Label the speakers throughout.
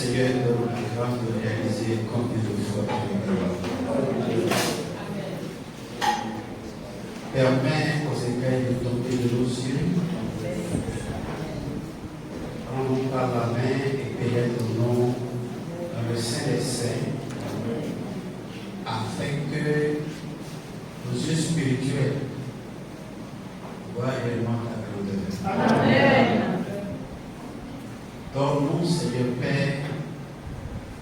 Speaker 1: Seigneur donne la grâce de réaliser combien de fois tu es gloire. Permets aux écailles de tomber de nos yeux. Prends-nous par la main et pénètre-nous dans le sein des saints, afin que nos yeux spirituels voient réellement ta grandeur. Amen. Donne-nous, Seigneur Père,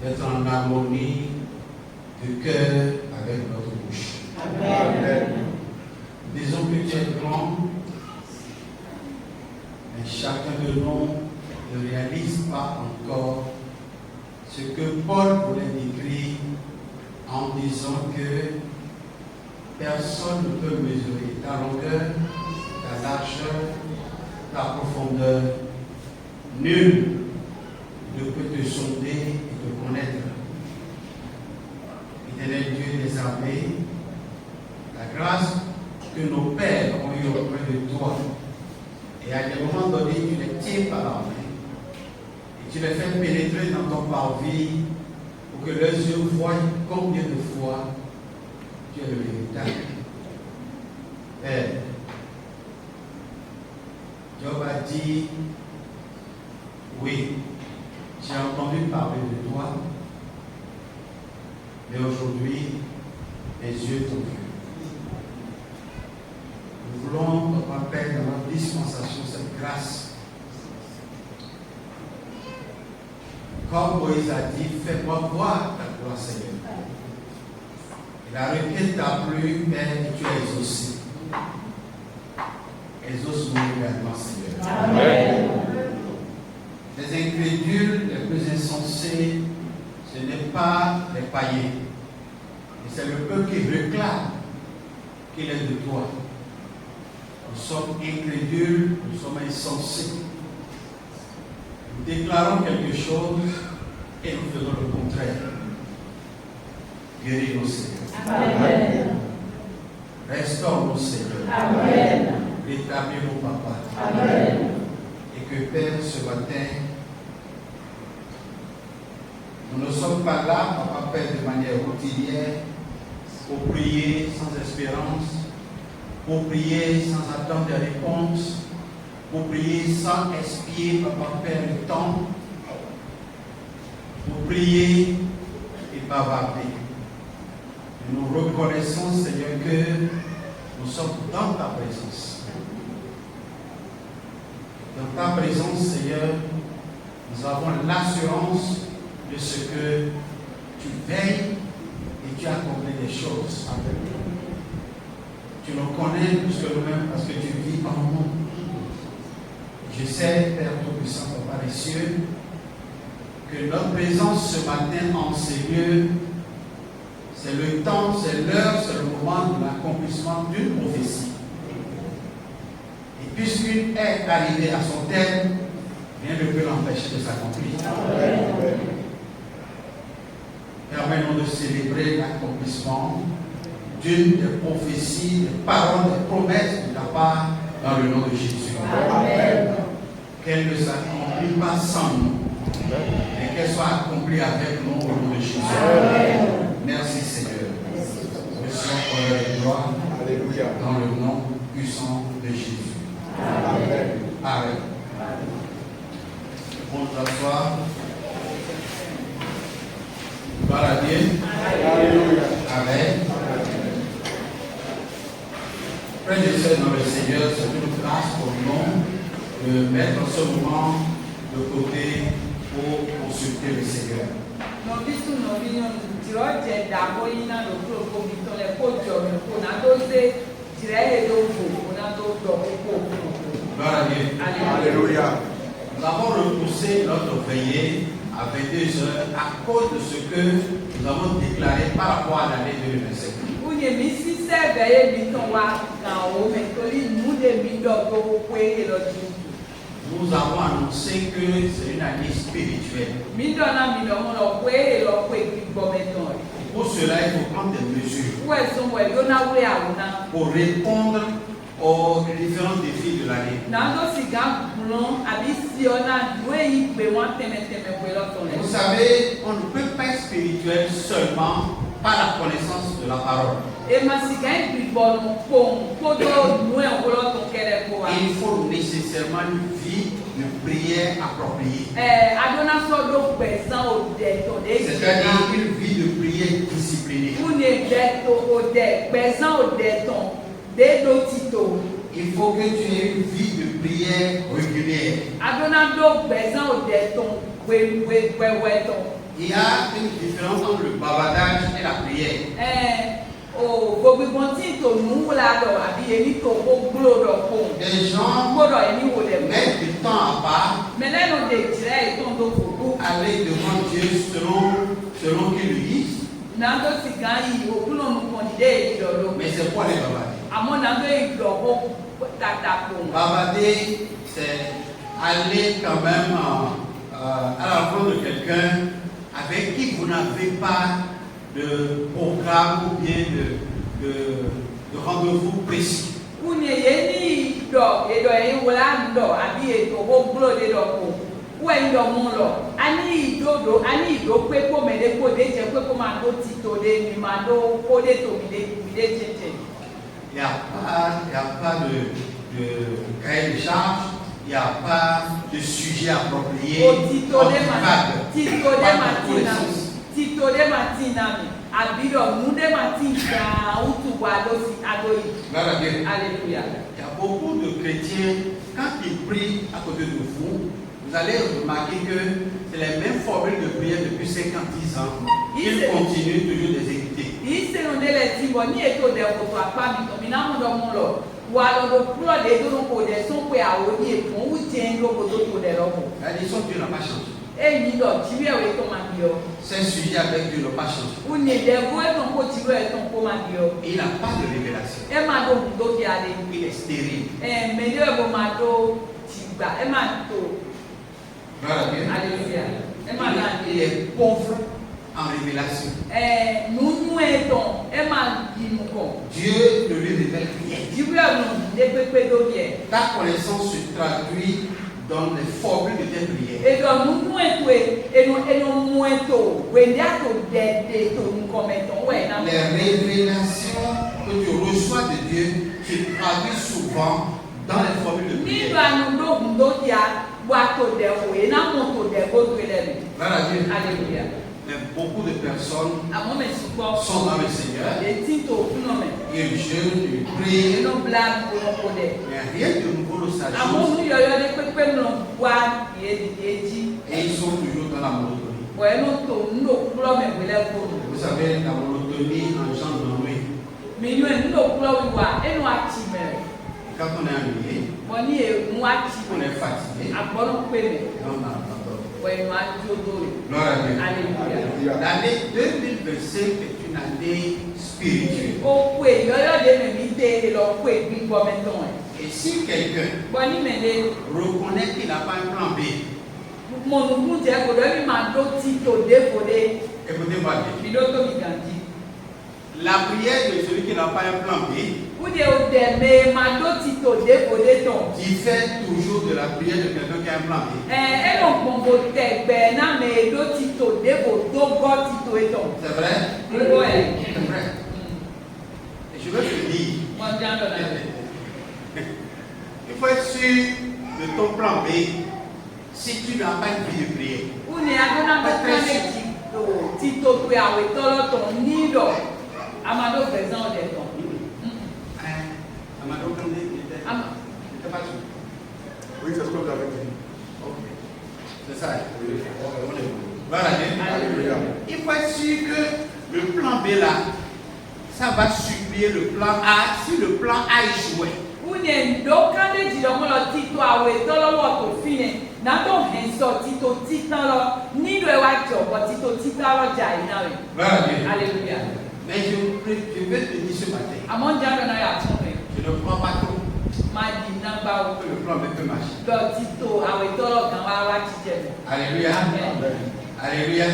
Speaker 1: d'être en harmonie du cœur avec notre bouche. Amen. Disons que tu es grand, mais chacun de nous ne réalise pas encore ce que Paul voulait décrire en disant que personne ne peut mesurer ta longueur, ta largeur, ta profondeur. Nul ne peut te sonder et te connaître. Éternel Dieu des armées, la grâce que nos pères ont eu auprès de toi, et à des moments donnés, tu les tiens par la main, et tu les fais pénétrer dans ton parvis, pour que leurs yeux voient combien de fois tu es le véritable. Père, Job a dit, oui, j'ai entendu parler de toi, mais aujourd'hui, mes yeux t'ont vu. Nous voulons, Papa Père, dans notre dispensation, cette grâce. Comme Moïse a dit, fais-moi voir ta gloire, Seigneur. Et la requête t'a plu, Père, et tu as exaucé. Exauce-nous également, Seigneur. Amen. Les incrédules, les plus insensés, ce n'est pas les païens. Et c'est le peuple qui réclame qu'il est de toi. Nous sommes incrédules, nous sommes insensés. Nous déclarons quelque chose et nous faisons le contraire. Guéris-nous, Seigneur. Amen. Restaure-nous, Seigneur. Amen. Rétablis-nous, Papa. Amen. Et que, Père, ce matin, nous ne sommes pas là, Papa Père, de manière routinière, pour prier sans espérance, pour prier sans attendre des réponses, pour prier sans espier, Papa Père, le temps, pour prier et bavarder. Et nous reconnaissons, Seigneur, que nous sommes dans ta présence. Dans ta présence, Seigneur, nous avons l'assurance de ce que tu veilles et tu accomplis des choses avec nous. Tu nous connais plus que nous-mêmes parce que tu vis en nous. Je sais, Père Tout-Puissant, Papa des cieux, que notre présence ce matin en ces lieux, c'est le temps, c'est l'heure, c'est le moment de l'accomplissement d'une prophétie. Et puisqu'une est arrivée à son terme, rien ne peut l'empêcher de s'accomplir. Permets-nous de célébrer l'accomplissement d'une des prophéties, des paroles, des promesses de ta part dans le nom de Jésus. Amen. Qu'elle ne s'accomplit pas sans nous, mais qu'elle soit accomplie avec nous au nom de Jésus. Amen. Merci Seigneur. Merci pour la gloire. Alléluia. Dans le nom puissant de Jésus. Amen. Amen. On s'assoit. Gloire à Dieu. Alléluia. Amen. Frères et sœurs dans le Seigneur, c'est une grâce pour nous de mettre ce moment de côté pour consulter le Seigneur. Gloire à Dieu. Alléluia. Nous avons repoussé notre veillée à 22 heures à cause de ce que nous avons déclaré par rapport à l'année 2025. Nous avons annoncé que c'est une année spirituelle. Pour cela, il faut prendre des mesures pour répondre aux différents défis de l'année. Vous savez, on ne peut pas être spirituel seulement par la connaissance de la parole. Il faut nécessairement une vie de prière appropriée. C'est-à-dire une vie de prière disciplinée. Il faut que tu aies une vie de prière régulière. Il y a une différence entre le bavardage et la prière. Les gens mettent du temps à part pour aller devant Dieu selon qu'il lui dise. Mais c'est quoi les bavarder? Bavarder, c'est aller quand même à la rencontre de quelqu'un avec qui vous n'avez pas de programme ou bien de rendez-vous précis. Il n'y a pas de cahier de charge, il n'y a pas de sujet approprié. Il y a beaucoup de chrétiens, quand ils prient à côté de vous, vous allez remarquer que c'est les mêmes formules de prière depuis 50-10 ans. Ils continuent toujours de les exécuter. Ils sont Dieu n'a pas changé. Ces sujets avec Dieu n'ont pas changé. Il n'a pas de révélation. Il est stérile. Il est pauvre en révélation. Dieu ne lui révèle rien. Ta connaissance se traduit dans les formules de tes prières. Les révélations que tu reçois de Dieu se traduisent souvent dans les formules de prière. Alléluia. Mais beaucoup de personnes sont dans le Seigneur. Ils jeûnent, ils prient. Mais rien de nouveau ne s'ajoute. Et ils sont toujours dans la monotonie. Vous savez, la monotonie engendre l'ennui. Quand on est ennuyé, on est fatigué. Et on a l'année 2025 est une année spirituelle. Et si quelqu'un reconnaît qu'il n'a pas un plan B, écoutez-moi bien. La prière de celui qui n'a pas un plan B diffère toujours de la prière de quelqu'un qui a un plan B. C'est vrai? C'est vrai. Et je veux te dire, il faut être sûr de ton plan B si tu n'as pas une vie de prière. Amado présent des temps. Amado quand il était pas sûr. Oui, c'est ce que vous avez dit. Ok. C'est ça. Voilà. Il faut être sûr que le plan B là, ça va suppléer le plan A si le plan A échoué. Alléluia. Mais je vais te dire ce matin, je ne crois pas trop que le plan peut marcher. Alléluia. Alléluia.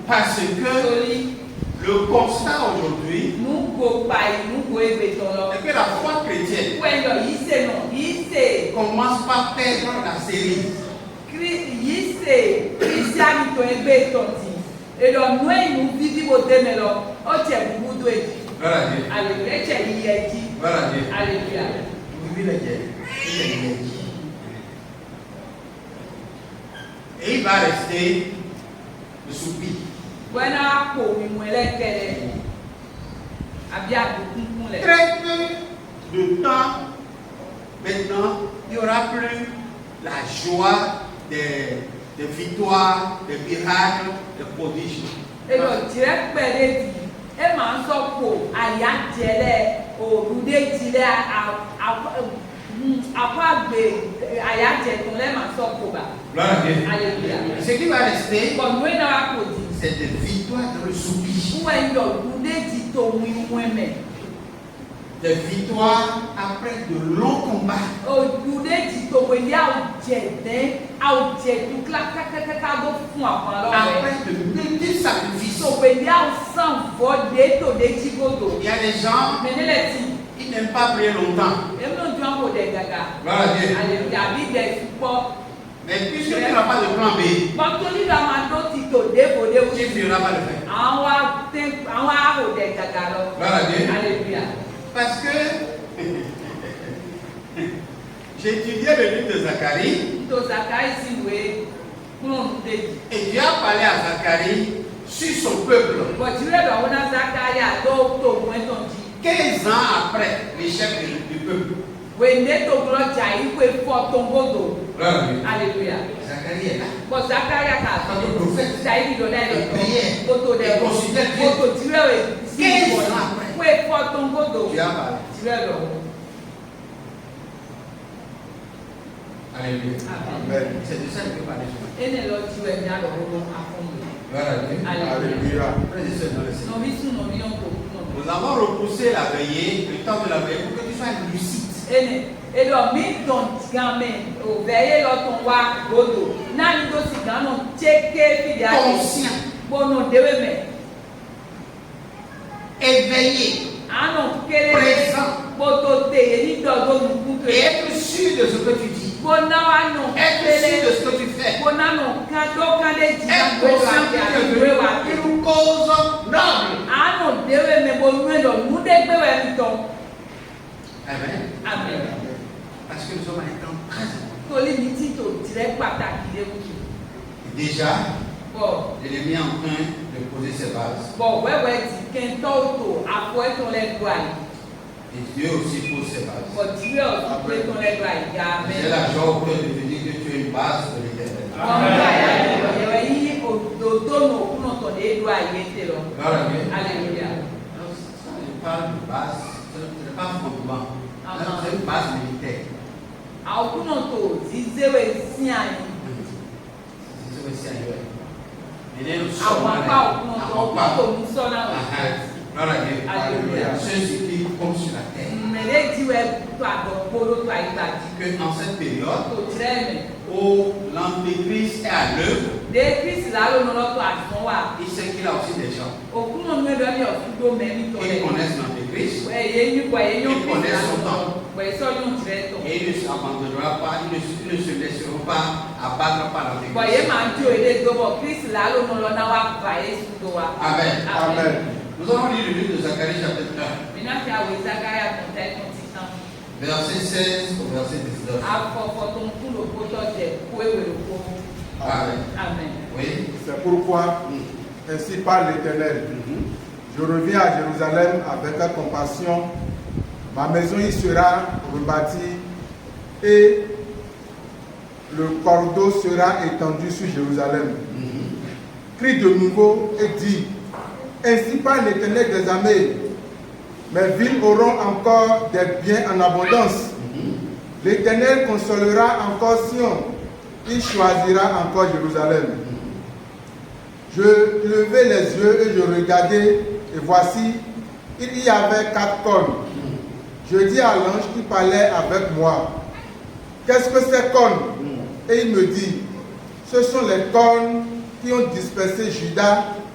Speaker 1: Parce que Le constat aujourd'hui est que la foi chrétienne commence par perdre la série. Et il va rester le soupir. Très peu de temps maintenant, il n'y aura plus la joie des victoires, des miracles, des prodiges. Ce qui va rester, c'est des victoires dans le soupir. Des victoires après de longs combats. Après de multiples sacrifices. Il y a des gens, ils n'aiment pas prier longtemps. Mais puisque tu n'as pas de plan B, tu ne prieras pas le faire. Parce que j'ai étudié le livre de Zacharie. Et Dieu a parlé à Zacharie sur son peuple. 15 ans après l'échec du peuple.
Speaker 2: Alléluia.
Speaker 1: Zacharie est là.
Speaker 2: Bon, Zacharie a
Speaker 1: Quand le prophète
Speaker 2: ça il donnait
Speaker 1: de prière, et considère Dieu. 15 ans après, Dieu a parlé. Alléluia.
Speaker 2: Amen.
Speaker 1: C'est de ça que je veux parler.
Speaker 2: Alléluia.
Speaker 1: Alléluia. Frères et sœurs dans le Seigneur. Nous avons repoussé la veillée, le temps de la veillée, pour que tu sois lucide. Conscient. Éveillé. Présent. Et être sûr de ce que tu dis. Être sûr de ce que tu fais. Être conscient que tu es une cause noble. Amen.
Speaker 2: Amen.
Speaker 1: Parce que nous sommes à un temps très important. Déjà, l'ennemi est en train de poser ses bases. Et Dieu aussi pose ses bases. J'ai la joie au cœur de te dire que tu es une base de l'éternel.
Speaker 2: Alléluia.
Speaker 1: Ça, je parle de base, ce n'est pas fondement. C'est une base militaire. Ceux qui comptent sur la terre. Que en cette période où l'antéchrist est à l'œuvre, il sait qu'il a aussi des gens qui connaissent l'antéchrist, ils connaissent son temps. Et ils ne s'abandonneront pas, ils ne se laisseront pas abattre par l'antéchrist. Amen.
Speaker 2: Amen.
Speaker 1: Nous allons lire le livre de Zacharie chapitre 1. Verset 16 au verset 19. Amen. Oui.
Speaker 3: C'est pourquoi, ainsi parle l'Éternel, je reviens à Jérusalem avec compassion, ma maison y sera rebâtie et le cordeau sera étendu sur Jérusalem. Crie de nouveau et dis, ainsi parle l'Éternel des armées, mes villes auront encore des biens en abondance. L'Éternel consolera encore Sion, il choisira encore Jérusalem. Je levai les yeux et je regardai, et voici, il y avait 4 cornes. Je dis à l'ange qui parlait avec moi, qu'est-ce que ces cornes? Et il me dit, ce sont les cornes qui ont dispersé Juda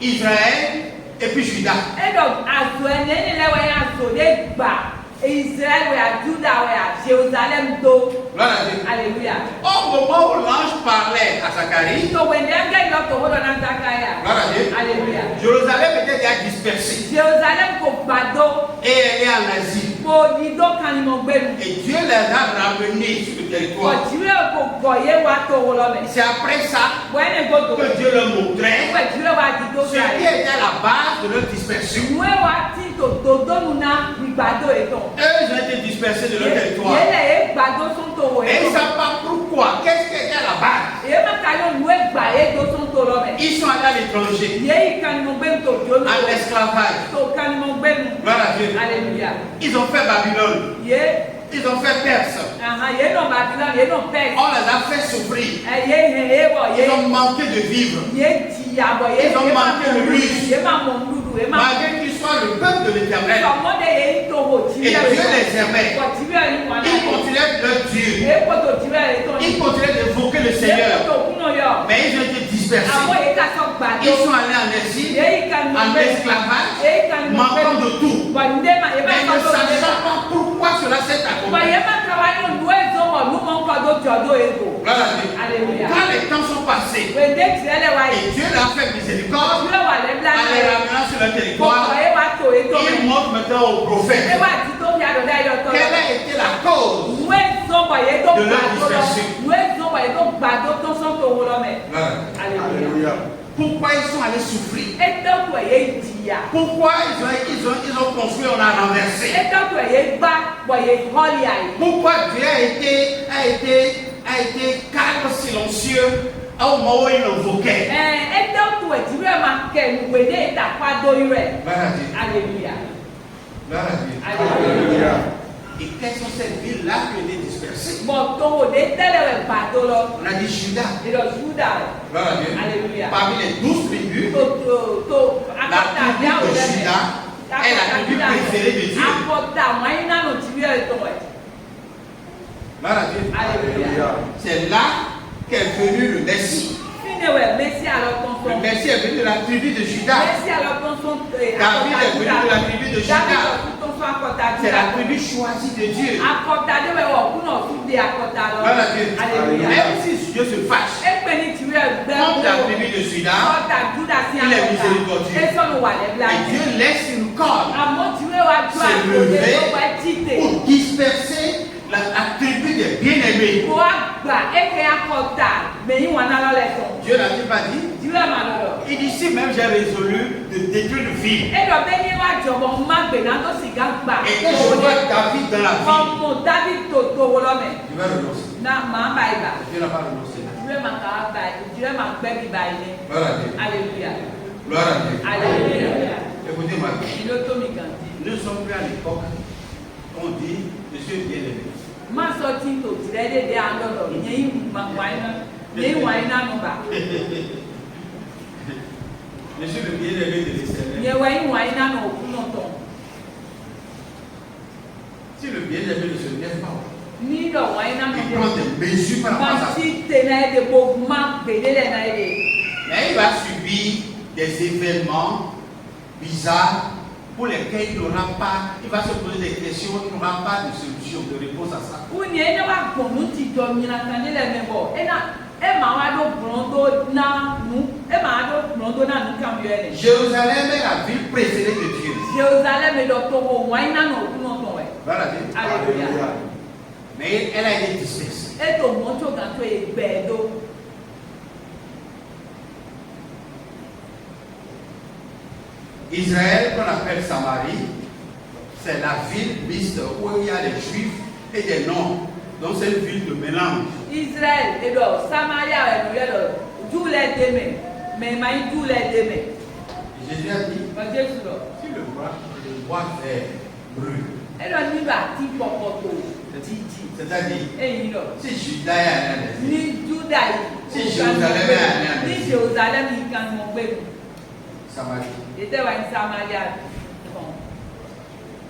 Speaker 1: Israël et puis Juda.
Speaker 2: Et donc, azo nene le wa azo de ba. Israël wa Juda wa Jérusalem do.
Speaker 1: Gloire à Dieu.
Speaker 2: Alléluia.
Speaker 1: Au moment où l'ange parlait à Zacharie,
Speaker 2: So when them get up to hold on Zachariah.
Speaker 1: gloire à Dieu,
Speaker 2: Alléluia.
Speaker 1: Jérusalem était déjà dispersée
Speaker 2: Jérusalem ko bado
Speaker 1: et elle est en Asie.
Speaker 2: ko ni do kan mo gbelu.
Speaker 1: Et Dieu les a ramenés sur le
Speaker 2: Ko
Speaker 1: territoire.
Speaker 2: jiwe ko boye wa to wolo me.
Speaker 1: C'est après ça
Speaker 2: When e go to.
Speaker 1: que Dieu leur montrait
Speaker 2: Ko jiwe wa di do
Speaker 1: ce qui était à la base de leur dispersion.
Speaker 2: Mwe wa ti to do nuna gbado e ton.
Speaker 1: Eux, ils ont été dispersés de leur territoire.
Speaker 2: Yele e gbado son to wo
Speaker 1: Et ils
Speaker 2: e
Speaker 1: ne savent pas pourquoi. Qu'est-ce qui était à la base?
Speaker 2: e ma ka yo mwe gba e do son to lo me.
Speaker 1: Ils sont allés à l'étranger,
Speaker 2: Ye kan mo gbe to jo
Speaker 1: à
Speaker 2: no.
Speaker 1: l'esclavage.
Speaker 2: To kan mo gbe mu.
Speaker 1: Gloire à Dieu.
Speaker 2: Alléluia.
Speaker 1: Ils ont fait Babylone.
Speaker 2: Ye
Speaker 1: Ils ont fait Perse.
Speaker 2: aha ye no Babylone ye no Perse.
Speaker 1: On les a fait souffrir.
Speaker 2: Ye he bo ye
Speaker 1: Ils ont manqué de vivre.
Speaker 2: ye ti ya bo ye
Speaker 1: Ils ont manqué de riche.
Speaker 2: ye ma mo ndudu ye ma.
Speaker 1: Malgré qu'ils soient le peuple de l'Éternel.
Speaker 2: Somo de ye to ho ti
Speaker 1: Et
Speaker 2: ya.
Speaker 1: Dieu les aimait.
Speaker 2: Ko ti ya ni wa na.
Speaker 1: Ils continuaient de leur Dieu.
Speaker 2: E ko to ti ya e to.
Speaker 1: Ils continuaient d'évoquer le Seigneur. Mais ils ont été dispersés.
Speaker 2: Àwọn yìí ká sọ gbàdó.
Speaker 1: Ils sont allés en exil, en esclavage, manquant de tout.
Speaker 2: Bọ̀ ndé ma yẹ bá
Speaker 1: Mais
Speaker 2: yẹ
Speaker 1: ne
Speaker 2: bá tó lé
Speaker 1: sachant
Speaker 2: ma.
Speaker 1: pas pourquoi cela s'est
Speaker 2: Bọ̀
Speaker 1: accompli.
Speaker 2: yẹ má ká wá ní olú ẹ̀zọ́ wọ̀ ló mọ̀ nǹkan tó jọ dó ego.
Speaker 1: Gloire à Dieu.
Speaker 2: Alléluia.
Speaker 1: Quand les temps sont passés,
Speaker 2: Wèndé tirẹ̀ lẹ̀ wá
Speaker 1: et
Speaker 2: yìí.
Speaker 1: Dieu leur a fait miséricorde,
Speaker 2: Ìdúró wà lẹ́bílá
Speaker 1: en
Speaker 2: náà.
Speaker 1: les ramenant sur leur
Speaker 2: Bọ̀
Speaker 1: territoire,
Speaker 2: yẹ wá tó ètò
Speaker 1: il
Speaker 2: rẹ̀.
Speaker 1: montre maintenant aux
Speaker 2: Ẹ
Speaker 1: prophètes
Speaker 2: wá ti tó fi àdọ̀dá yọ tọ́.
Speaker 1: quelle a été la cause.
Speaker 2: Nú ẹ̀zọ́ bọ̀ yẹ tó
Speaker 1: De leur
Speaker 2: gbàdó lọ.
Speaker 1: dispersion.
Speaker 2: Nú ẹ̀zọ́ bọ̀ yẹ tó gbàdó tó sọ́ tó wọ lọ mẹ́. Alléluia.
Speaker 3: Alléluia.
Speaker 1: Pourquoi ils sont allés souffrir?
Speaker 2: Ẹ̀tọ́ tó yẹ jìyà.
Speaker 1: Pourquoi ils ont construit, on a renversé?
Speaker 2: Ẹ̀tọ́ tó yẹ gbá bọ̀ yẹ họ́lì àyè.
Speaker 1: Pourquoi Dieu a été calme, silencieux au moment où il l'invoquait?
Speaker 2: Ẹ̀tọ́ tó ẹ̀dúró máa kẹ̀ wèdé ìtàkùn adóyún rẹ̀.
Speaker 1: Gloire à Dieu.
Speaker 2: Alléluia.
Speaker 1: Gloire à Dieu.
Speaker 2: Alléluia.
Speaker 1: Et quelles sont ces villes-là qui ont été dispersées?
Speaker 2: Bon, ton de telle bateau là.
Speaker 1: On a dit Judas.
Speaker 2: Et le Judas.
Speaker 1: Gloire à Dieu.
Speaker 2: Alléluia.
Speaker 1: Parmi les 12 tribus,
Speaker 2: La
Speaker 1: tribu de Judas est la tribu préférée de Dieu.
Speaker 2: Apporta, moi, il n'a pas tué le ton.
Speaker 1: Gloire à Dieu.
Speaker 2: Alléluia.
Speaker 1: C'est là qu'est venu le Messie.
Speaker 2: Merci à leur
Speaker 1: Le
Speaker 2: conscience.
Speaker 1: Messie est venu de la tribu de Judas.
Speaker 2: Merci à leur conscience.
Speaker 1: David est venu de la tribu de Judas. C'est la tribu choisie de Dieu.
Speaker 2: Gloire
Speaker 1: Gloire à Dieu.
Speaker 2: Alléluia.
Speaker 1: Même si Dieu se fâche contre la tribu de Judas, il est miséricordieux. Et Dieu laisse une corde se lever pour disperser la tribu des bien-aimés. Dieu n'a-t-il pas dit? Il dit si même j'ai résolu de détruire le ville et que je vois David dans la ville, il va renoncer. Dieu n'a pas renoncé. Gloire à Dieu.
Speaker 2: Alléluia.
Speaker 1: Gloire à Dieu.
Speaker 2: Alléluia.
Speaker 1: Écoutez-moi.
Speaker 2: Nous
Speaker 1: Nous sommes plus à l'époque où on dit je suis bien-aimé.
Speaker 2: Masoti to tirede de andoro nyi mangwaina nyi waina nuba
Speaker 1: Je suis le bien-aimé de l'Éternel.
Speaker 2: nyi waina no kunoto
Speaker 1: Si le bien-aimé ne se lève pas,
Speaker 2: ni do waina
Speaker 1: il
Speaker 2: no
Speaker 1: prend des mesures par rapport à ça.
Speaker 2: masi tena de bogma bedele na ide
Speaker 1: Mais il va subir des événements bizarres pour lesquels il n'aura pas, il va se poser des questions, il n'aura pas de solution, de réponse à ça.
Speaker 2: unye ne wa gbonu ti do mi na kan le mebo e ma wa do brondo na nu e ma do brondo na nu kan yo ene
Speaker 1: Jérusalem est la ville préférée de Dieu.
Speaker 2: Jérusalem do to waina no kunoto we
Speaker 1: Voilà, Dieu.
Speaker 2: Alléluia.
Speaker 1: Mais elle a été dispersée.
Speaker 2: E to moto gan to e gbedo
Speaker 1: Israël, qu'on appelle Samarie, c'est la ville mixte où il y a des juifs et des non. Donc c'est une ville de mélange.
Speaker 2: Israël et donc Samaria et nous le deme mais mai tout le deme
Speaker 1: Jésus a dit,
Speaker 2: parce que
Speaker 1: si le bois est brûle,
Speaker 2: et donc ni va ti popoto titi
Speaker 1: c'est-à-dire,
Speaker 2: et il
Speaker 1: si Judas est allé à l'exil,
Speaker 2: ni Juda
Speaker 1: si Jérusalem est allé à
Speaker 2: ni
Speaker 1: l'exil,
Speaker 2: Jérusalem ni kan mo gbe
Speaker 1: Samarie,
Speaker 2: était wa Samaria bon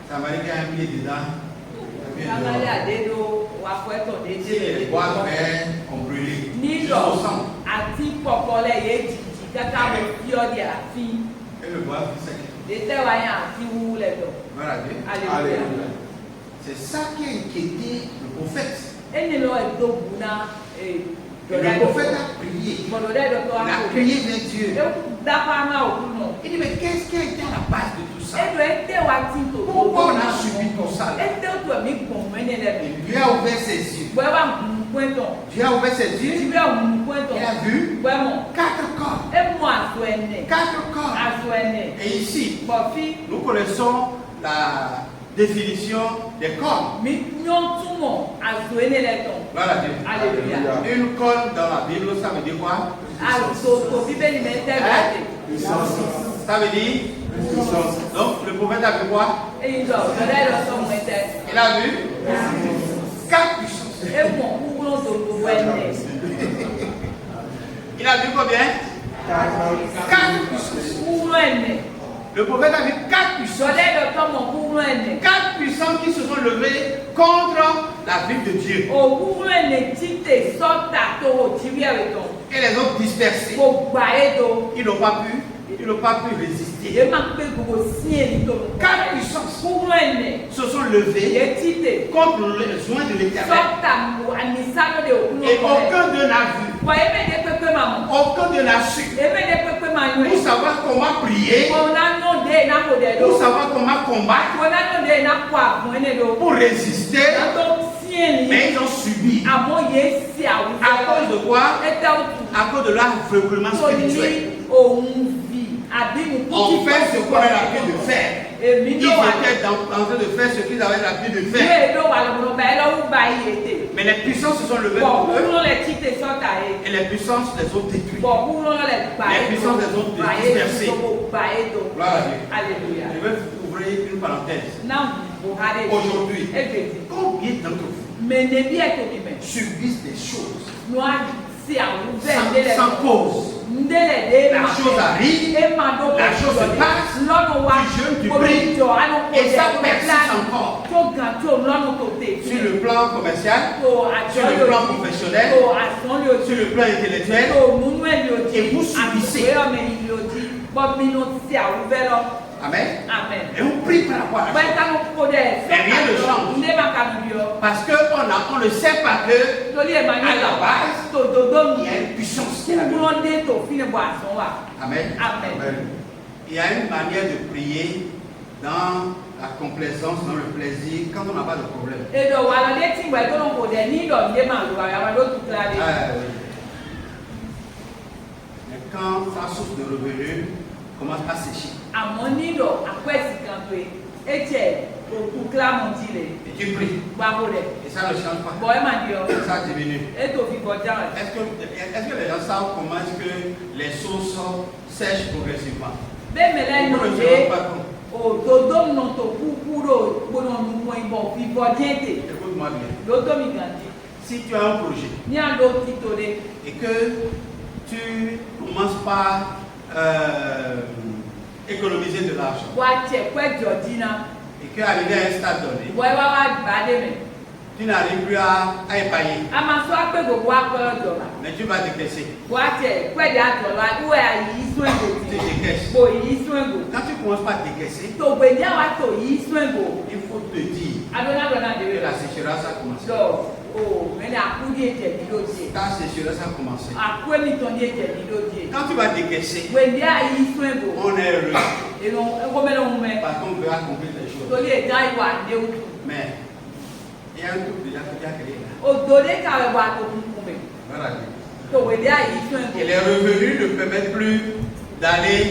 Speaker 1: Samarie qui a un pied dedans, un pied dehors.
Speaker 2: Samaria de do wa ko to de
Speaker 1: Si les bois verts ont brûlé,
Speaker 2: ni
Speaker 1: jusqu'au
Speaker 2: do
Speaker 1: sang,
Speaker 2: ati popole ye titi kaka mo fi o de la fi
Speaker 1: Et le bois fut sec. Voilà, Dieu.
Speaker 3: Alléluia.
Speaker 1: C'est ça qui a inquiété le prophète. Et le prophète a prié. Il a crié vers Dieu. Il dit, mais qu'est-ce qui a été à la base de tout ça? Pourquoi on a subi tout ça là? Et Dieu a ouvert ses yeux. Dieu a ouvert ses yeux. Il a vu 4 corps. 4 corps. Et ici, nous connaissons la définition des corps. Voilà Dieu.
Speaker 2: Alléluia.
Speaker 1: Une corne dans la Bible, ça veut dire quoi?
Speaker 3: Puissance.
Speaker 1: Ça veut dire.
Speaker 3: Puissance.
Speaker 1: Donc le prophète a vu quoi? Il a vu 4 puissances. Il a vu combien? 4 puissances. Le prophète a vu 4 puissances. 4 puissances qui se sont levées contre la ville de Dieu. Et les autres dispersés. Ils n'ont pas pu résister. 4 puissances se sont levées contre les soins de l'Éternel. Et aucun d'eux n'a vu. Aucun d'eux n'a su. Pour savoir comment prier. Pour savoir comment combattre. Pour résister. Mais ils ont subi. À cause de quoi? À cause de leur aveuglement spirituel. On fait ce qu'on a l'habitude de faire. Ils étaient en train de faire ce qu'ils avaient l'habitude de faire. Mais les puissances se sont levées contre eux. Et les puissances les ont détruits. Les puissances les ont dispersés. Voilà.
Speaker 2: Alléluia.
Speaker 1: Je vais ouvrir une parenthèse. Aujourd'hui, combien d'entre vous subissent des choses sans cause? La chose arrive, la chose se passe, tu jeûnes, tu pries, et ça persiste encore. Sur le plan commercial, sur le plan professionnel, sur le plan intellectuel, et vous subissez. Amen. Et on prie par rapport à ça. Et rien ne change. Parce qu'on ne sait pas que à la base, il y a une puissance qui est là. Amen. Il y a une manière de prier dans la complaisance, dans le plaisir, quand on n'a pas de problème. Mais quand sa source de revenus commence à sécher. Et tu pries. Et ça ne change pas. Ça diminue. Est-ce que les gens savent comment est-ce que les sources sèchent progressivement? Ils ne se rendent pas compte. Écoute-moi bien. Si tu as un projet et que tu commences par économiser de l'argent et qu'arrivé à un stade donné, tu n'arrives plus à épargner, mais tu vas décaisser. Tu décaisses. Quand tu commences par décaisser, il faut te dire que la sécheresse a commencé. Ta sécheresse a commencé. Quand tu vas décaisser, on est heureux parce qu'on veut accomplir des choses. Mais il y a un truc déjà qui a créé là. Voilà. Et les revenus ne permettent plus d'aller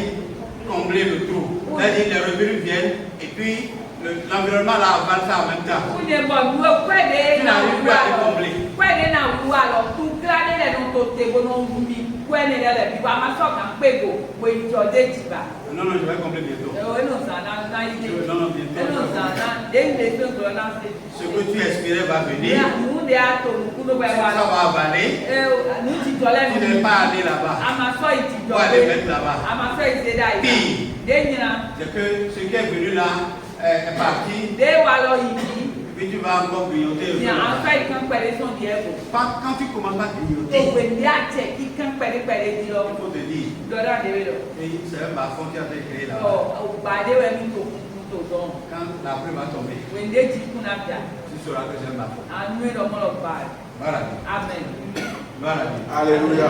Speaker 1: combler le trou. C'est-à-dire les revenus viennent et puis l'environnement là avance ça en même temps. Tu n'arrives plus à te combler. Non, je vais combler bientôt. Non, bientôt. Ce que tu espérais va venir. Ça va avaler. Tu n'es pas allé là-bas. Tu vas aller mettre là-bas. Pire, c'est que ce qui est venu là est parti. Et Puis tu vas encore grignoter.
Speaker 2: Bien, en fait, quand père son diable.
Speaker 1: Quand tu commences à grignoter,
Speaker 2: Donc, when they are checking, quand père dit
Speaker 1: il faut te dire,
Speaker 2: Dora de vélo.
Speaker 1: c'est un bas-fond qui a été créé là.
Speaker 2: Oh, by the way, we go to don.
Speaker 1: Quand la pluie va tomber,
Speaker 2: When they chip on up there,
Speaker 1: tu sauras que c'est un bas-fond.
Speaker 2: I know the more of bad.
Speaker 1: Voilà.
Speaker 2: Amen.
Speaker 1: Voilà.
Speaker 3: Alléluia.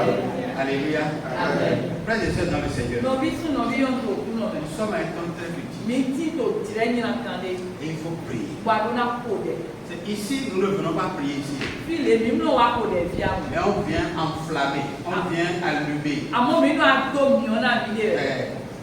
Speaker 1: Alléluia.
Speaker 2: Amen.
Speaker 1: Frères et sœurs dans le Seigneur,
Speaker 2: No visu no vi on to kuno me.
Speaker 1: nous sommes à un temps très petit
Speaker 2: Minti to tireni na kande.
Speaker 1: et il faut prier.
Speaker 2: Baduna kode.
Speaker 1: C'est ici, nous ne venons pas prier ici,
Speaker 2: File mi no wa kode via mo.
Speaker 1: mais on vient enflammer, on vient allumer
Speaker 2: Amo mi no ato mi ona mi de.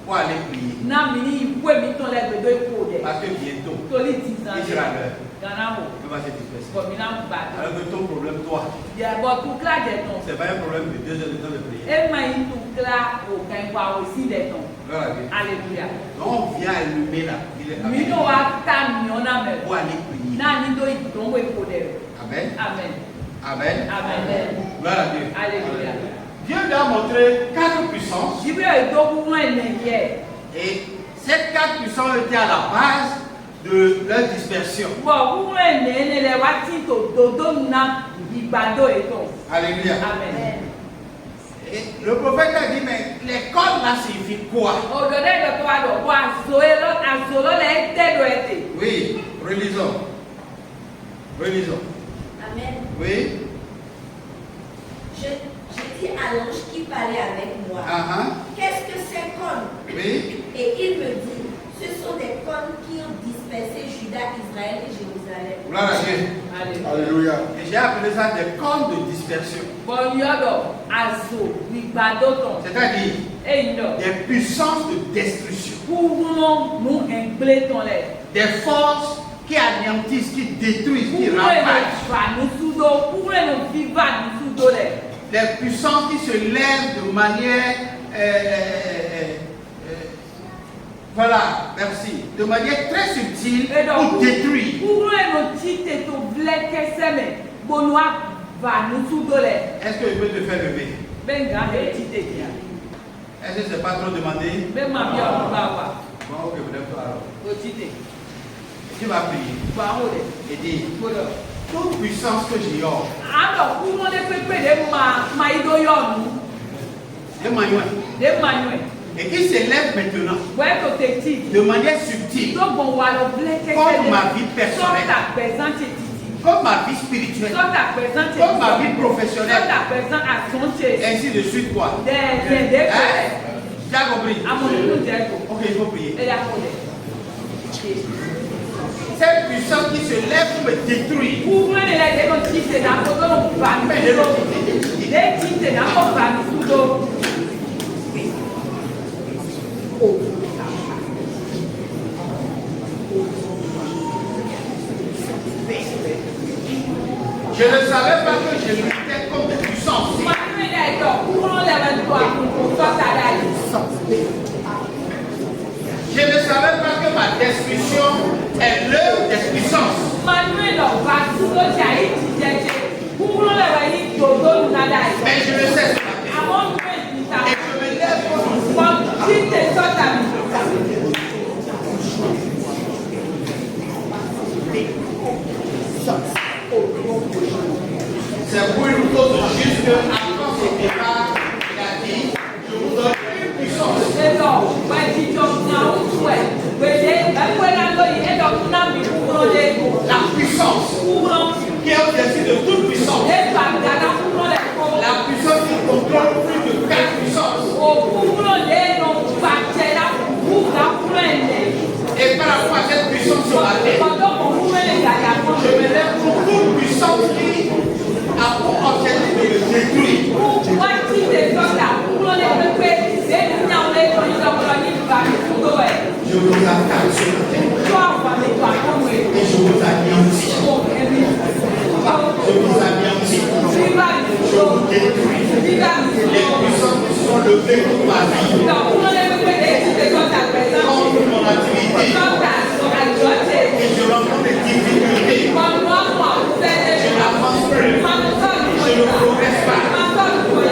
Speaker 1: pour aller prier.
Speaker 2: Na mi ni ikwe mi ton le gbedo kode.
Speaker 1: Parce que bientôt,
Speaker 2: To li tisan.
Speaker 1: Israël
Speaker 2: Gana ho.
Speaker 1: va se disperser.
Speaker 2: Ko mi na ba.
Speaker 1: Alors que ton problème, toi,
Speaker 2: Ya bo tu kla de ton.
Speaker 1: c'est pas un problème de 2 heures de temps de prière.
Speaker 2: E ma yi tu kla o kan kwa o si de ton.
Speaker 1: Gloire à Dieu.
Speaker 2: Alléluia.
Speaker 1: Donc on vient allumer là.
Speaker 2: Mi no wa ta mi ona me.
Speaker 1: Pour aller prier.
Speaker 2: Na ni do idon we kode.
Speaker 1: Amen.
Speaker 2: Amen.
Speaker 1: Amen.
Speaker 2: Amen.
Speaker 1: Gloire à Dieu.
Speaker 2: Alléluia.
Speaker 1: Dieu lui a montré 4 puissances.
Speaker 2: Jibe idogu mo ene ye.
Speaker 1: Et ces 4 puissances étaient à la base de leur dispersion.
Speaker 2: Bon, vous ene le wati to dodo na igbado eto.
Speaker 1: Alléluia.
Speaker 2: Amen.
Speaker 1: Et le prophète a dit, mais les cordes là signifient quoi?
Speaker 2: Odode de to ado wa azolo le ete do ete.
Speaker 1: Oui, relisons. Relisons.
Speaker 4: Amen.
Speaker 1: Oui.
Speaker 4: Je dis à l'ange qui parlait avec moi, qu'est-ce que ces cônes?
Speaker 1: Oui.
Speaker 4: Et il me dit, ce sont des cônes qui ont dispersé Juda, Israël et Jérusalem.
Speaker 1: Gloire à Dieu.
Speaker 3: Alléluia.
Speaker 1: Et j'ai appelé ça des cordes de dispersion.
Speaker 2: Bon yodo azo igbado ton.
Speaker 1: C'est-à-dire des puissances de destruction.
Speaker 2: Pour nous engble ton le.
Speaker 1: Des forces qui anéantissent, qui détruisent, qui ravagent.
Speaker 2: Pour nous vivre nous sudo le.
Speaker 1: Des puissances qui se lèvent de manière voilà, merci. De manière très subtile pour détruire. Est-ce que je peux te faire lever? Est-ce que c'est pas trop demandé? Bon, ok, vous lève-toi alors. Tu vas prier. Et dire, toute puissance que j'ignore. Et qui s'élève maintenant de manière subtile comme ma vie personnelle, comme ma vie spirituelle, comme ma vie professionnelle, ainsi de suite quoi. Tu as compris? Ok, il faut prier. Cette puissance qui se lève pour me détruire, je ne savais pas que je luttais contre des puissances. Je ne savais pas que ma destruction est l'œuvre des puissances. Mais je le sais ce matin. Et je me lève contre c'est pour une cause juste avant ce départ, il a dit, je vous donne une puissance. La puissance qui est au-dessus de toute puissance. La puissance qui contrôle plus de 4 puissances. Et par rapport à cette puissance sur la terre, je me lève pour toute puissance qui a pour objectif de le détruire. Je vous attaque sur la terre. Et je vous anéantis. Je vous anéantis. Je vous détruis. Les puissances qui sont levées pour ma vie, contre mon activité. Et je rencontre des difficultés. Je n'avance plus. Je ne progresse pas.